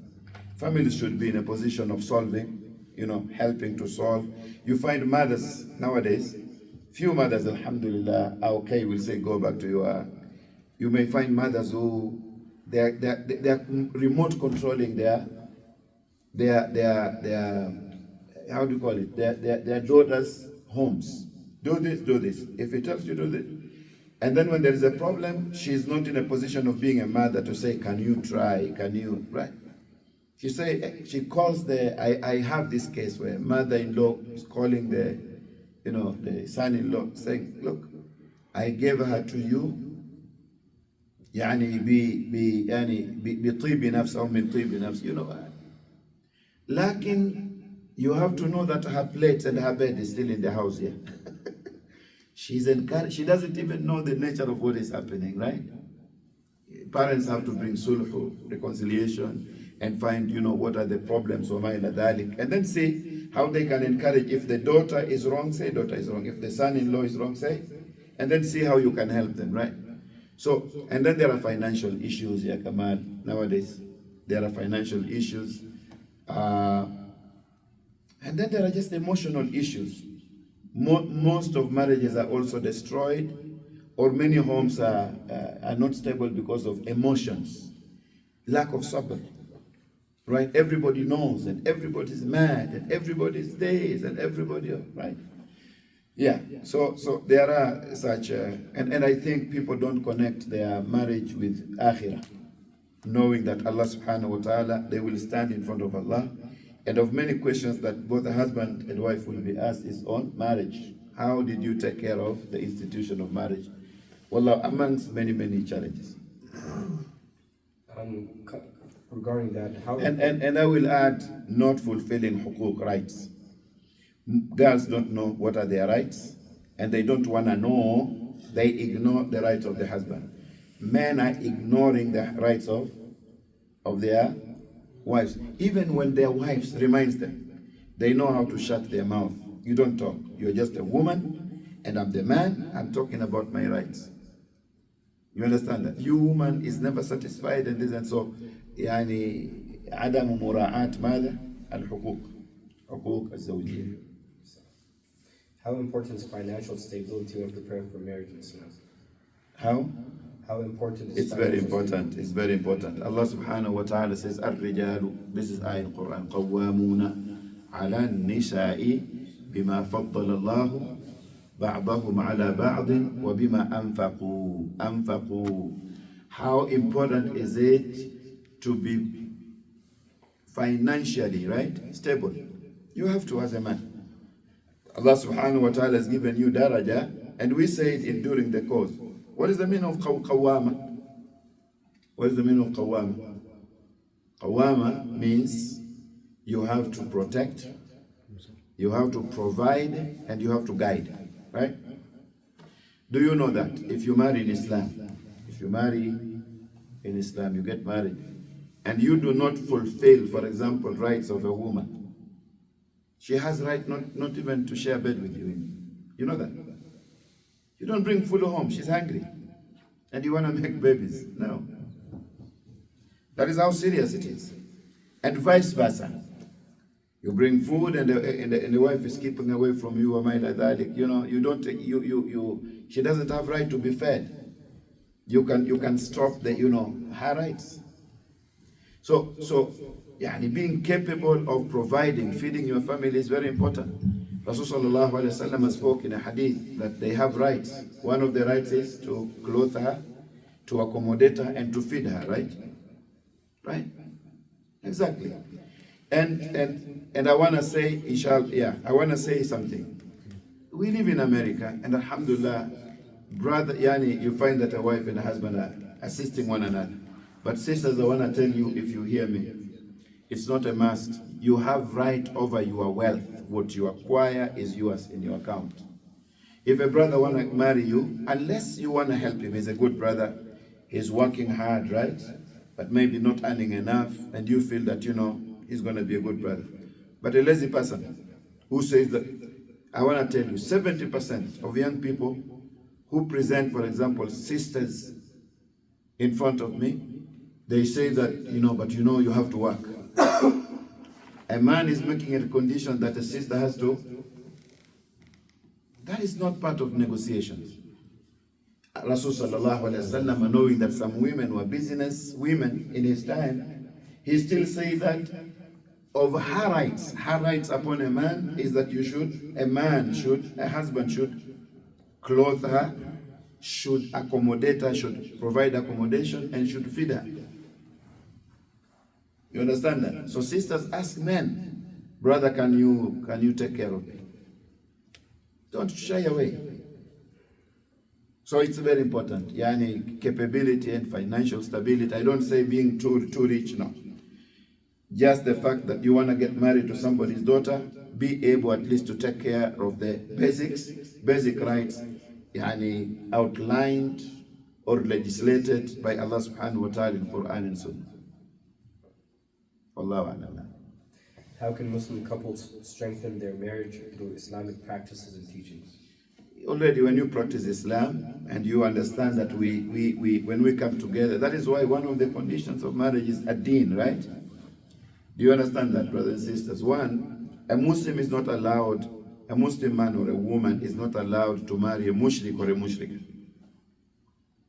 Families should be in a position of solving, helping to solve. You find mothers nowadays, few mothers, alhamdulillah, are okay, will say, go back to your. You may find mothers who they are remote controlling their how do you call it? Their daughters' homes. Do this. If he tells you do this. And then when there is a problem, she is not in a position of being a mother to say, can you try? Can you, right? She calls I have this case where mother-in-law is calling the son-in-law saying, look, I gave her to you يعني بطيب نفس أو من طيب نفس, لكن you have to know that her plates and her bed is still in the house here. She's encouraged. She doesn't even know the nature of what is happening, right? Parents have to bring sulh, reconciliation, and find, what are the problems, and then see how they can encourage. If the daughter is wrong, say daughter is wrong. If the son-in-law is wrong, say, and then see how you can help them, right? So, and then there are financial issues, ya Kamal, nowadays. There are financial issues. And then there are just emotional issues. Most of marriages are also destroyed, or many homes are not stable because of emotions, lack of sabr, right? Everybody knows, and everybody's mad, and everybody's this, and everybody, right? Yeah, so there are such, and I think people don't connect their marriage with akhirah, knowing that Allah subhanahu wa ta'ala, they will stand in front of Allah. And of many questions that both the husband and wife will be asked is on marriage. How did you take care of the institution of marriage? Well, amongst many, many challenges. Regarding that, how... And I will add, not fulfilling hukuk, rights. Girls don't know what are their rights, and they don't want to know. They ignore the rights of the husband. Men are ignoring the rights of their wives. Even when their wives reminds them, they know how to shut their mouth. You don't talk. You're just a woman, and I'm the man. I'm talking about my rights. You understand that? You woman is never satisfied, and this and so. يعني عدم مراعاة ماذا؟ الحقوق. حقوق الزوجية. How important is financial stability when preparing for marriage in Islam? How How important is It's very financial important. It's very important. Allah subhanahu wa ta'ala says, Ar-rijalu, this is ayah in Quran, قَوَّامُونَ عَلَى النِّسَاءِ بِمَا فَضَّلَ اللَّهُ بَعْضَهُمْ عَلَى بَعْضٍ وَبِمَا أَنفَقُوا. How important is it to be financially, right, stable? You have to as a man. Allah subhanahu wa ta'ala has given you daraja, and we say it during the course. What is the meaning of qawwama? What is the meaning of qawwama? Qawwama means you have to protect, you have to provide, and you have to guide, right? Do you know that if you marry in Islam, you get married, and you do not fulfill, for example, rights of a woman, she has right not even to share bed with you. You know that? You don't bring food home, she's hungry, and you want to make babies. No. That is how serious it is. And vice versa. You bring food and the wife is keeping away from you, or she doesn't have right to be fed. You can stop her rights. So being capable of providing, feeding your family is very important. Rasulullah sallallahu alaihi wasallam spoke in a hadith that they have rights. One of the rights is to clothe her, to accommodate her, and to feed her, right? Right? Exactly. And I want to say, I want to say something. We live in America, and alhamdulillah, brother, you find that a wife and a husband are assisting one another. But sisters, I want to tell you, if you hear me, it's not a must. You have right over your wealth. What you acquire is yours in your account. If a brother want to marry you, unless you want to help him, he's a good brother, he's working hard, right? But maybe not earning enough, and you feel that, he's going to be a good brother. But a lazy person who says that, I want to tell you, 70% of young people who present, for example, sisters in front of me, they say that, you have to work. A man is making it a condition that a sister has to. That is not part of negotiations. Rasul sallallahu alaihi wasallam, knowing that some women were business women in his time, he still said that of her rights upon a man is that a husband should clothe her, should accommodate her, should provide accommodation, and should feed her. You understand that? So sisters ask men, brother, can you take care of me? Don't shy away. So it's very important. Capability and financial stability. I don't say being too rich, no. Just the fact that you want to get married to somebody's daughter, be able at least to take care of the basic rights, outlined or legislated by Allah subhanahu wa ta'ala in Quran and Sunnah. Allahu A'lam. How can Muslim couples strengthen their marriage through Islamic practices and teachings? Already when you practice Islam and you understand that we when we come together, that is why one of the conditions of marriage is ad-din, right? Do you understand that, brothers and sisters? One, a Muslim is not allowed, a Muslim man or a woman is not allowed to marry a mushrik or a mushrika.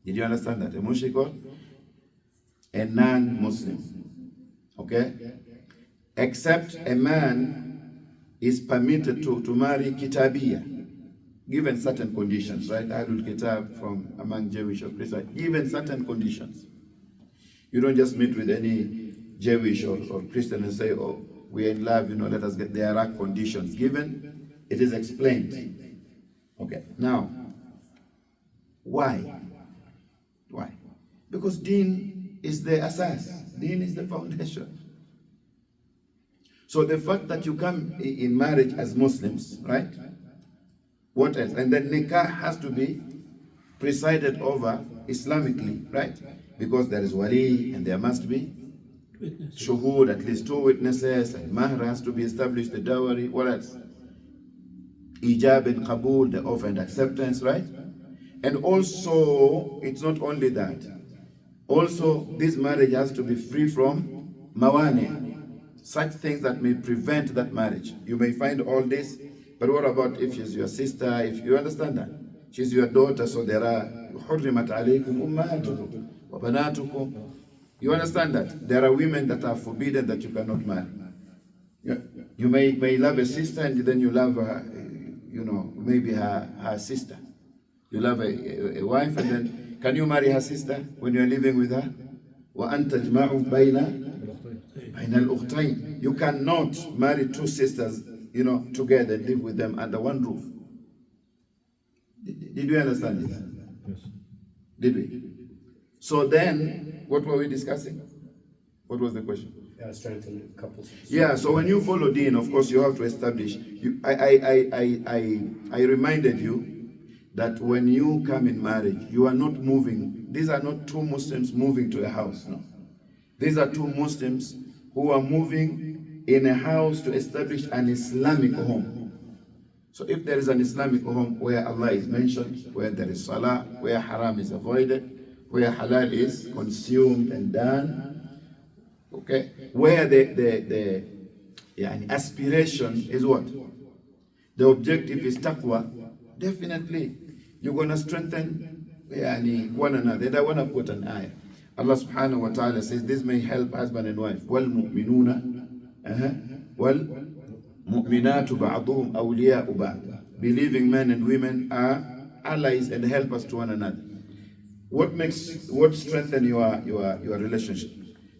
Did you understand that? A mushrik or a non-Muslim. Okay? Except a man is permitted to marry kitabiyah, given certain conditions, right? Ahlul Kitab from among Jewish or Christian, given certain conditions. You don't just meet with any Jewish or Christian and say, oh, we're in love, let us get, there are conditions given, it is explained. Okay, now, why? Why? Because deen is the asas, deen is the foundation. So the fact that you come in marriage as Muslims, right? What else? And then nikah has to be presided over Islamically, right? Because there is wali and there must be shuhud, at least 2 witnesses, and mahr has to be established, the dowry, what else? Ijab and qabul, the offer and acceptance, right? And also, it's not only that. Also, this marriage has to be free from mawani, such things that may prevent that marriage. You may find all this, but what about if she's your sister, if you understand that? She's your daughter, so there are حرمت عليكم أمهاتكم وبناتكم. You understand that? There are women that are forbidden that you cannot marry. You may love a sister and then you love her, maybe her sister. You love a wife and then, can you marry her sister when you're living with her? وَأَن تَجْمَعُوا بَيْنَ الْأُخْتَيْنِ. You cannot marry two sisters, together and live with them under one roof. Did we understand this? Yes. Did we? So then, what were we discussing? What was the question? Strengthen couples. Yeah, so when you follow Deen, of course, you have to establish. I reminded you that when you come in marriage, you are not moving. These are not two Muslims moving to a house. No, these are two Muslims who are moving in a house to establish an Islamic home. So if there is an Islamic home where Allah is mentioned, where there is salah, where haram is avoided, where halal is consumed and done, okay, where the aspiration is what? The objective is taqwa, definitely you're going to strengthen one another. And I want to put an ayah. Allah subhanahu wa ta'ala says this may help husband and wife. وَالْمُؤْمِنُونَ وَالْمُؤْمِنَاتُ بَعْضُهُمْ أَوْلِيَاءُ بَعْضٍ. Believing men and women are allies and helpers to one another. What strengthen your relationship?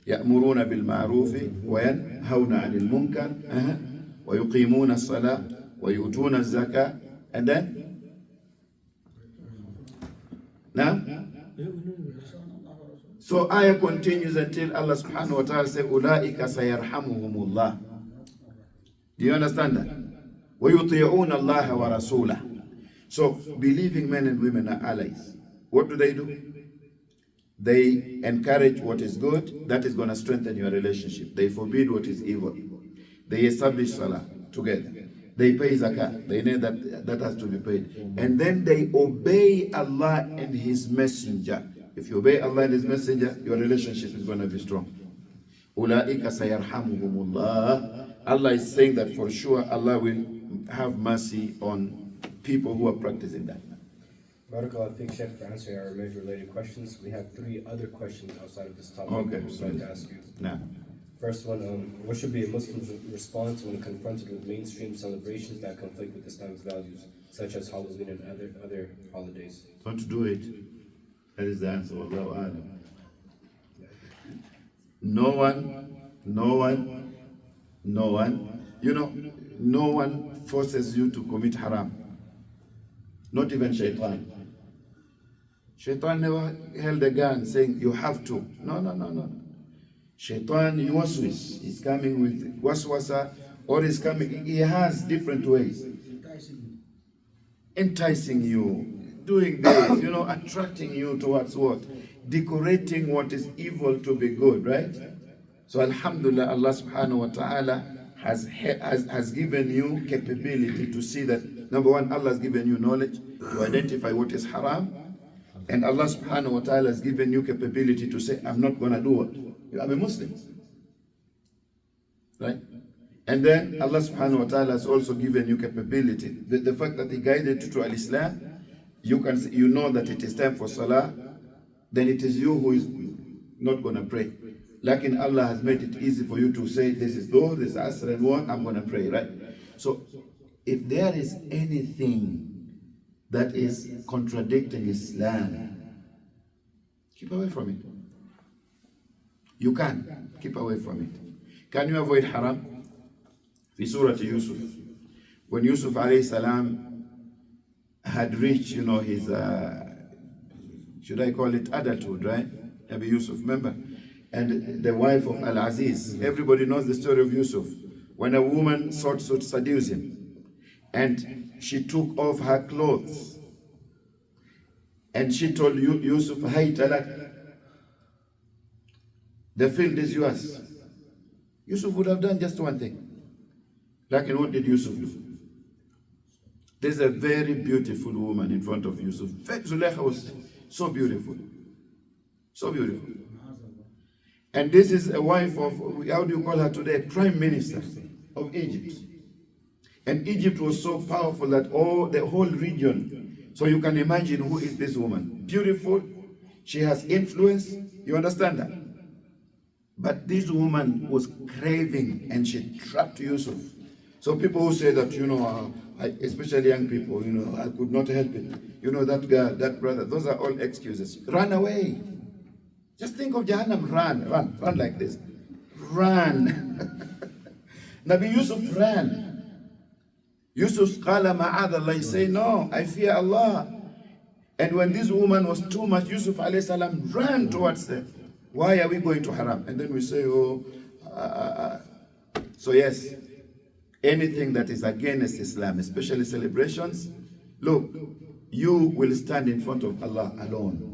يأمرون بالمعروف وينهون عن المنكر ويقيمون الصلاة ويؤتون الزكاة. And then now, so ayah continues until Allah subhanahu wa ta'ala says أولئك سيرحمهم الله. Do you understand that? ويطيعون الله ورسوله. So believing men and women are allies. What do? They encourage what is good, that is going to strengthen your relationship. They forbid what is evil. They establish salah together. They pay zakah. They know that has to be paid. And then they obey Allah and His Messenger. If you obey Allah and His Messenger, your relationship is going to be strong. أُولَٰئِكَ سَيَرْحَمُهُمُ اللَّهُ. Allah is saying that for sure Allah will have mercy on people who are practicing that. Barakallahu Fiqh, Sheikh, for answering our marriage-related questions. We have 3 other questions outside of this topic Okay. that we'd like to ask you. Now, First one, what should be a Muslim's response when confronted with mainstream celebrations that conflict with Islamic values, such as Halloween and other holidays? don't do it. That is the answer. Wallahu a'lam. No one forces you to commit haram. Not even shaitan. Shaitan never held a gun saying you have to. No. Shaitan yuwaswis. He's coming with waswasa, or he's coming. He has different ways. Enticing you, doing this, attracting you towards what? Decorating what is evil to be good, right? So alhamdulillah, Allah subhanahu wa ta'ala has given you capability to see that. Number one, Allah has given you knowledge to identify what is haram. And Allah subhanahu wa ta'ala has given you capability to say, I'm not going to do it. I'm a Muslim. Right? And then Allah subhanahu wa ta'ala has also given you capability. The fact that He guided you to Al-Islam, you know that it is time for Salah, then it is you who is not going to pray. Like Allah has made it easy for you to say, this is Dhuhr, this is Asr and what, I'm going to pray, right? So, if there is anything that is contradicting Islam, keep away from it. You can keep away from it. Can you avoid haram? Fi Surah Yusuf, when Yusuf alayhi salam had reached, his, should I call it adulthood, right? Nabi Yusuf, remember? And the wife of Al-Aziz, everybody knows the story of Yusuf. When a woman sought to seduce him, and she took off her clothes, and she told Yusuf, "Hay talak, the field is yours." Yusuf would have done just one thing. Like, what did Yusuf do? There's a very beautiful woman in front of Yusuf. Zulaykha was so beautiful. So beautiful. And this is a wife of, how do you call her today? Prime Minister of Egypt. And Egypt was so powerful that the whole region So you can imagine who is this woman. Beautiful, she has influence, you understand that? But this woman was craving and she trapped Yusuf. So people who say that, especially young people, I could not help it. That guy, that brother, those are all excuses. Run away. Just think of Jahannam, run like this. Run. Nabi Yusuf ran. Yusuf qala ma'adha Allah, say, no, I fear Allah. And when this woman was too much, Yusuf alayhi salam ran towards them. Why are we going to haram? And then we say, so yes, anything that is against Islam, especially celebrations, look, you will stand in front of Allah alone.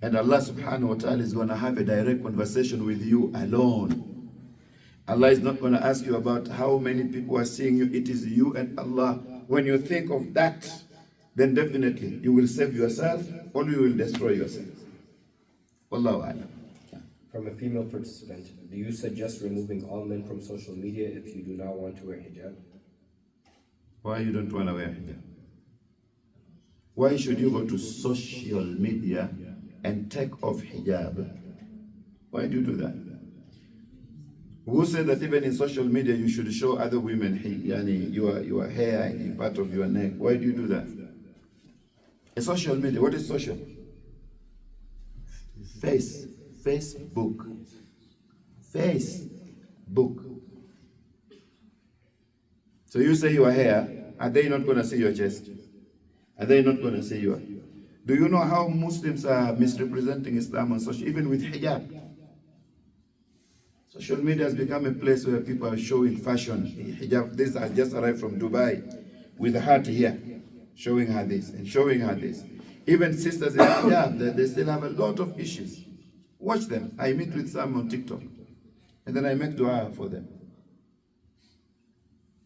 And Allah subhanahu wa ta'ala is going to have a direct conversation with you alone. Allah is not going to ask you about how many people are seeing you. It is you and Allah. When you think of that, then definitely you will save yourself or you will destroy yourself. Wallahu a'lam. From a female participant, do you suggest removing all men from social media if you do not want to wear hijab? Why you don't want to wear hijab? Why should you go to social media and take off hijab? Why do you do that? Who said that even in social media you should show other women your hair and part of your neck? Why do you do that? In social media, what is social? Facebook. So you say your hair, are they not going to see your chest? Are they not going to see your? Do you know how Muslims are misrepresenting Islam on social, even with hijab? Social media has become a place where people are showing fashion. Hijab, this has just arrived from Dubai with a heart here, showing her this and showing her this. Even sisters in hijab, they still have a lot of issues. Watch them. I meet with some on TikTok, and then I make dua for them.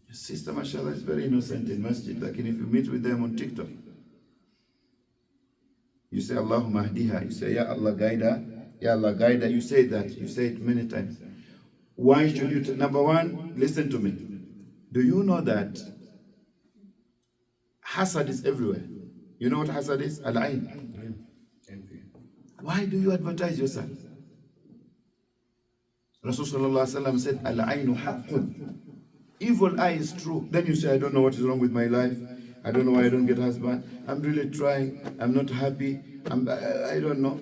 Your sister, mashallah, is very innocent in masjid. Like if you meet with them on TikTok, you say, Allahumma ahdiha. You say, Ya Allah, guide her. Ya Allah, guide her. You say that. You say it many times. Why should you? Number one, listen to me. Do you know that hasad is everywhere? You know what hasad is? Al-ain. Why do you advertise yourself? Rasulullah said, Al-ainu haqqun. Evil eye is true. Then you say, I don't know what is wrong with my life. I don't know why I don't get a husband. I'm really trying. I'm not happy. I don't know.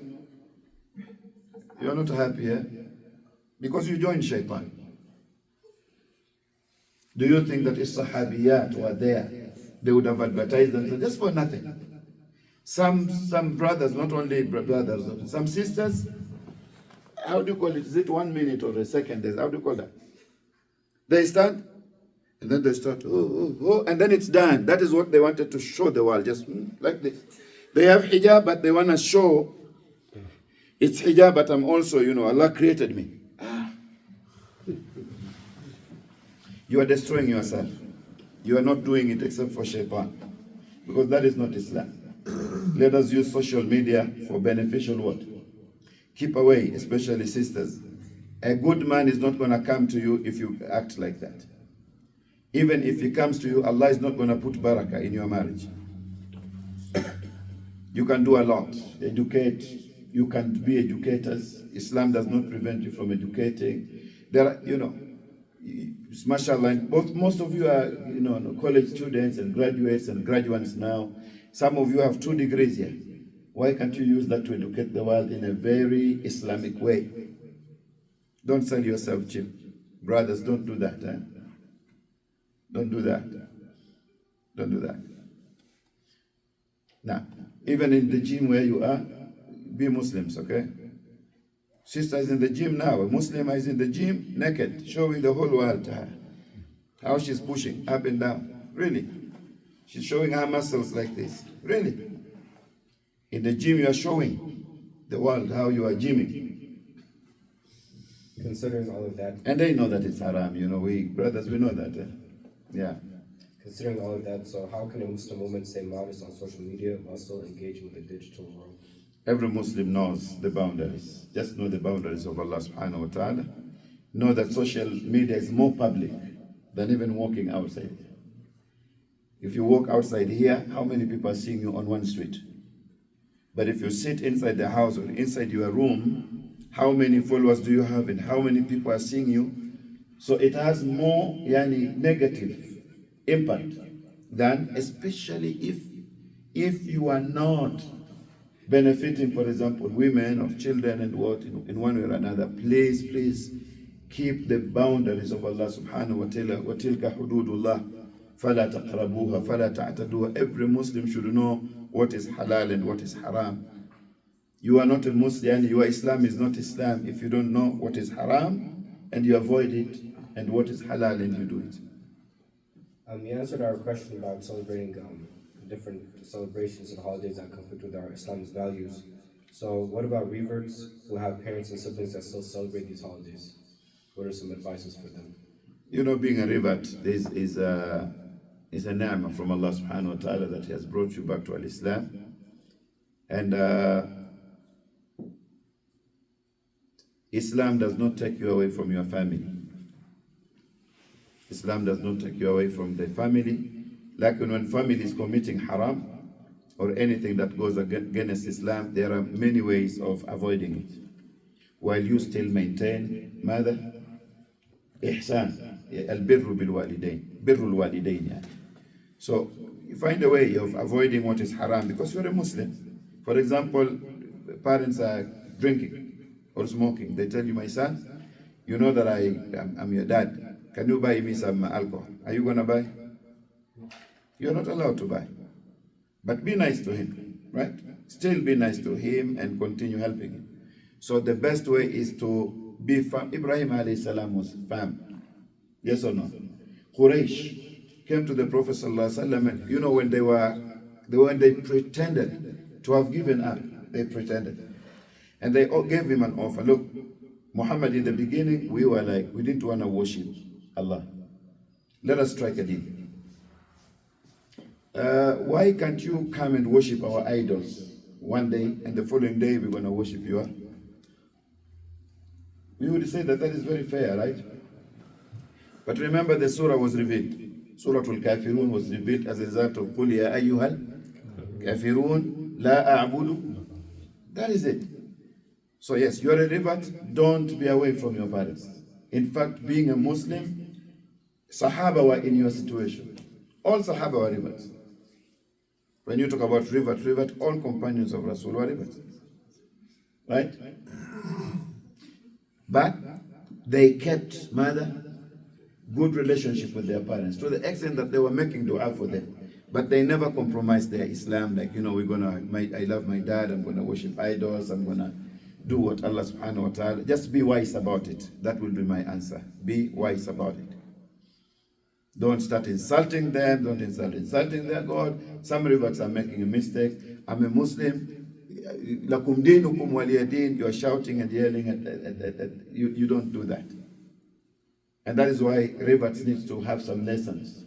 You're not happy, eh? Because you joined Shaitan. Do you think that if Sahabiyat were there, they would have advertised themselves just for nothing? Some brothers, not only brothers, some sisters, how do you call it? Is it 1 minute or a second? How do you call that? They stand, and then they start, and then it's done. That is what they wanted to show the world, just like this. They have hijab, but they want to show, it's hijab, but I'm also, Allah created me. You are destroying yourself. You are not doing it except for shaitan, because that is not Islam. Let us use social media for beneficial what? Keep away, especially sisters. A good man is not going to come to you if you act like that. Even if he comes to you, Allah is not going to put barakah in your marriage. You can do a lot. Educate. You can be educators. Islam does not prevent you from educating. There are, mashallah, most of you are, college students and graduates and graduates now. Some of you have 2 degrees here. Why can't you use that to educate the world in a very Islamic way? Don't sell yourself cheap. Brothers, don't do that. Don't do that. Don't do that. Now, even in the gym where you are, be Muslims, okay? Sister is in the gym now. A Muslim is in the gym naked, showing the whole world to her how she's pushing up and down. Really? She's showing her muscles like this. Really? In the gym, you are showing the world how you are gymming. Considering all of that. And they know that it's haram. We brothers, we know that. Yeah. Considering all of that, so how can a Muslim woman stay modest on social media while still engaging with the digital world? Every Muslim knows the boundaries. Just know the boundaries of Allah subhanahu wa ta'ala. Know that social media is more public than even walking outside. If you walk outside here, how many people are seeing you on one street? But if you sit inside the house or inside your room, how many followers do you have and how many people are seeing you? So it has more negative impact than, especially if you are not benefiting, for example, women or children and what in one way or another. Please keep the boundaries of Allah subhanahu wa ta'ala. وَتِلْكَ حُدُودُ اللَّهِ فَلَا تَقْرَبُوهَا فَلَا تَعْتَدُوهَا. Every Muslim should know what is halal and what is haram. You are not a Muslim, your Islam is not Islam if you don't know what is haram and you avoid it, and what is halal and you do it. You answered our question about celebrating different celebrations and holidays that conflict with our Islam's values. So what about reverts who have parents and siblings that still celebrate these holidays? What are some advices for them? Being a revert is a ni'mah from Allah subhanahu wa ta'ala that He has brought you back to Al-Islam. And Islam does not take you away from your family. Islam does not take you away from the family. Like when family is committing haram or anything that goes against Islam, there are many ways of avoiding it, while you still maintain ماذا؟ إحسان البر بالوالدين بر الوالدين يعني. So you find a way of avoiding what is haram because you're a Muslim. For example, parents are drinking or smoking. They tell you, my son, you know that I'm your dad. Can you buy me some alcohol? Are you going to buy? You're not allowed to buy. But be nice to him, right? Still be nice to him and continue helping him. So the best way is to be firm. Ibrahim alayhi salam was firm. Yes or no? Quraysh came to the Prophet sallallahu alaihi wasallam, and when they pretended to have given up, they pretended. And they all gave him an offer. Look, Muhammad, in the beginning, we didn't want to worship Allah. Let us strike a deal. Why can't you come and worship our idols one day and the following day we're going to worship you? We would say that is very fair, right? But remember, the surah was revealed. Surah Al-Kafirun was revealed as a result of قُلْ يَا أَيُّهَا الْكَافِرُونَ لَا أَعْبُدُ. That is it. So yes, you are a revert, don't be away from your parents. In fact, being a Muslim, Sahaba were in your situation. All Sahaba were reverts. When you talk about revert, all companions of Rasul were reverts. Right? But they kept good relationship with their parents to the extent that they were making dua for them. But they never compromised their Islam. Like, I love my dad, I'm going to worship idols, I'm going to do what Allah subhanahu wa ta'ala. Just be wise about it. That will be my answer. Be wise about it. Don't start insulting them. Don't insulting their God. Some reverts are making a mistake. I'm a Muslim. Lakum dinukum waliyadin. You're shouting and yelling. You don't do that. And that is why reverts need to have some lessons,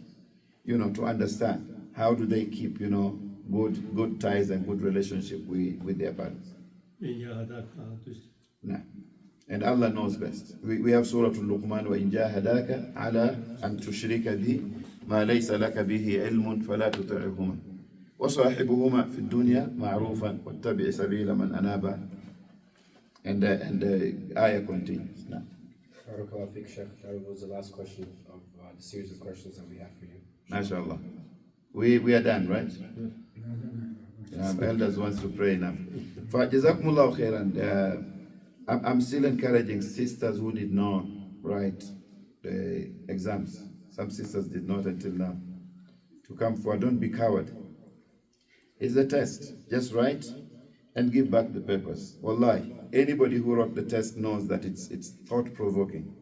to understand how do they keep, good ties and good relationship with their parents. No. And Allah knows best. We have Surah Al-Luqman, وَإِنْ جَاهَدَاكَ عَلَىٰ أَن تُشْرِكَ بِي مَا لَيْسَ لَكَ بِهِ عِلْمٌ فَلَا تُطِعْهُمَا وَصَاحِبُهُمَا فِي الدُّنْيا مَعْرُوفًا وَاتَّبِعْ سَبِيلَ مَنْ أَنَابَ. And the ayah continues. No. Barakallahu feek, Sheikh. That was the last question of the series of questions that we have for you. MashaAllah. We are done, right? Elders wants to pray now. Jazakumullahu khairan. I'm still encouraging sisters who did not write the exams. Some sisters did not until now. To come forward. Don't be coward. It's a test. Just write and give back the papers. Wallahi, anybody who wrote the test knows that it's thought-provoking.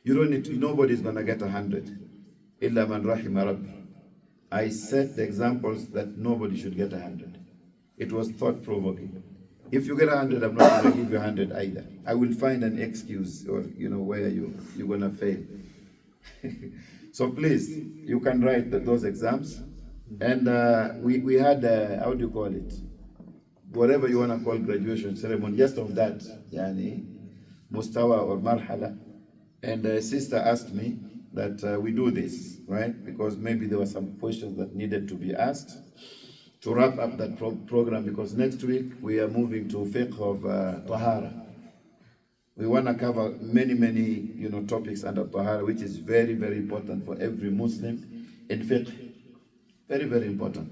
You don't need to, nobody's gonna get 100. Illa man rahima rabbi. I set the examples that nobody should get 100. It was thought-provoking. If you get 100, I'm not going to give you 100 either. I will find an excuse or, where you're going to fail. So please, you can write those exams. And we had, how do you call it? Whatever you want to call graduation ceremony, just of that, mustawa or marhala. And a sister asked me, that we do this, right? Because maybe there were some questions that needed to be asked to wrap up that program, because next week we are moving to fiqh of tahara. We want to cover many topics under tahara, which is very, very important for every Muslim in fiqh. Very, very important.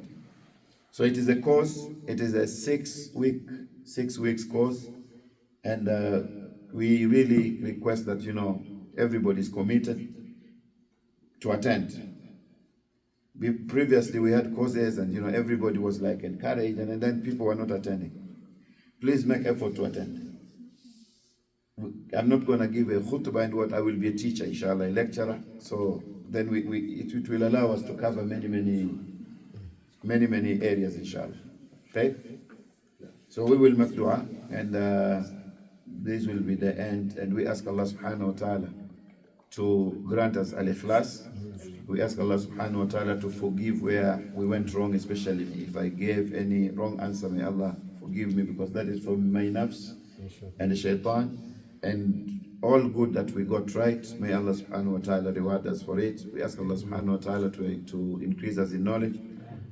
So it is a course. It is a 6 weeks course, and we really request that everybody is committed to attend. Previously we had courses and everybody was like encouraged, and then people were not attending. Please make effort to attend. I'm not going to give a khutbah and what I will be a teacher, inshallah, a lecturer. So then it will allow us to cover many areas, inshallah. Okay? So we will make dua, and this will be the end. And we ask Allah subhanahu wa ta'ala to grant us al-ikhlas. We ask Allah subhanahu wa ta'ala to forgive where we went wrong, especially if I gave any wrong answer. May Allah forgive me, because that is from my nafs and the shaitan. And all good that we got right, may Allah subhanahu wa ta'ala reward us for it. We ask Allah subhanahu wa ta'ala to increase us in knowledge.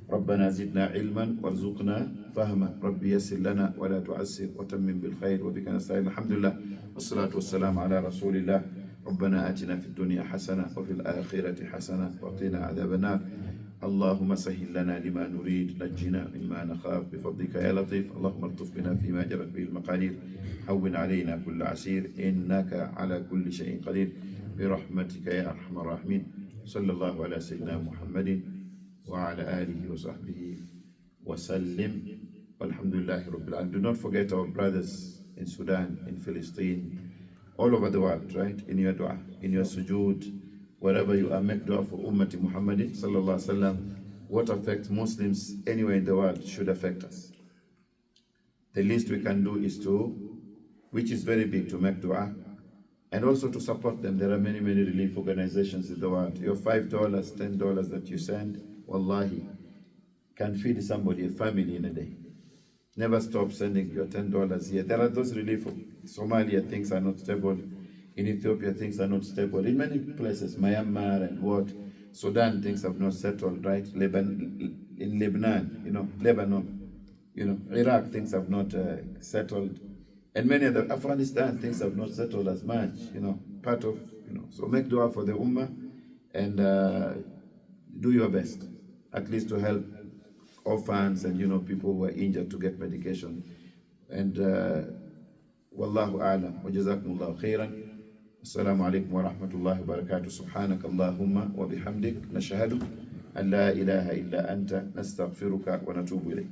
ربنا زدنا علما وارزقنا فهما ربي يسر لنا ولا تعسر وتمم بالخير وبك نستعين. الحمد لله والصلاة والسلام على رسول الله. ربنا آتنا في الدنيا حسنة وفي الآخرة حسنة وقنا عذاب النار. اللهم سهل لنا لما نريد، نجنا مما نخاف بفضلك يا لطيف. اللهم الطف بنا فيما جرت به المقادير، هون علينا كل عسير، إنك على كل شيء قدير، برحمتك يا أرحم الراحمين. صلى الله على سيدنا محمد وعلى آله وصحبه وسلم والحمد لله رب العالمين. Do not forget our brothers in Sudan, in Palestine, all over the world, right? In your dua, in your sujood, wherever you are, make dua for Ummati Muhammadin sallallahu alaihi wasallam. What affects Muslims anywhere in the world should affect us. The least we can do is which is very big, to make dua, and also to support them. There are many relief organizations in the world. Your $5, $10 that you send, wallahi, can feed somebody, a family in a day. Never stop sending your $10 here. There are those relief. Somalia, things are not stable. In Ethiopia, things are not stable. In many places, Myanmar and what, Sudan, things have not settled, right? In Lebanon, Lebanon, Iraq, things have not settled. And many other, Afghanistan, things have not settled as much, part of, So make dua for the Ummah, and do your best, at least to help orphans and, people who are injured to get medication. And wallahu a'lam, wa jazakumullahu khairan. Assalamu alaikum wa rahmatullahi wa barakatuh. Subhanak Allahumma wa bihamdik, nashahadu an la ilaha illa anta, nastaghfiruka wa natubu ilayk.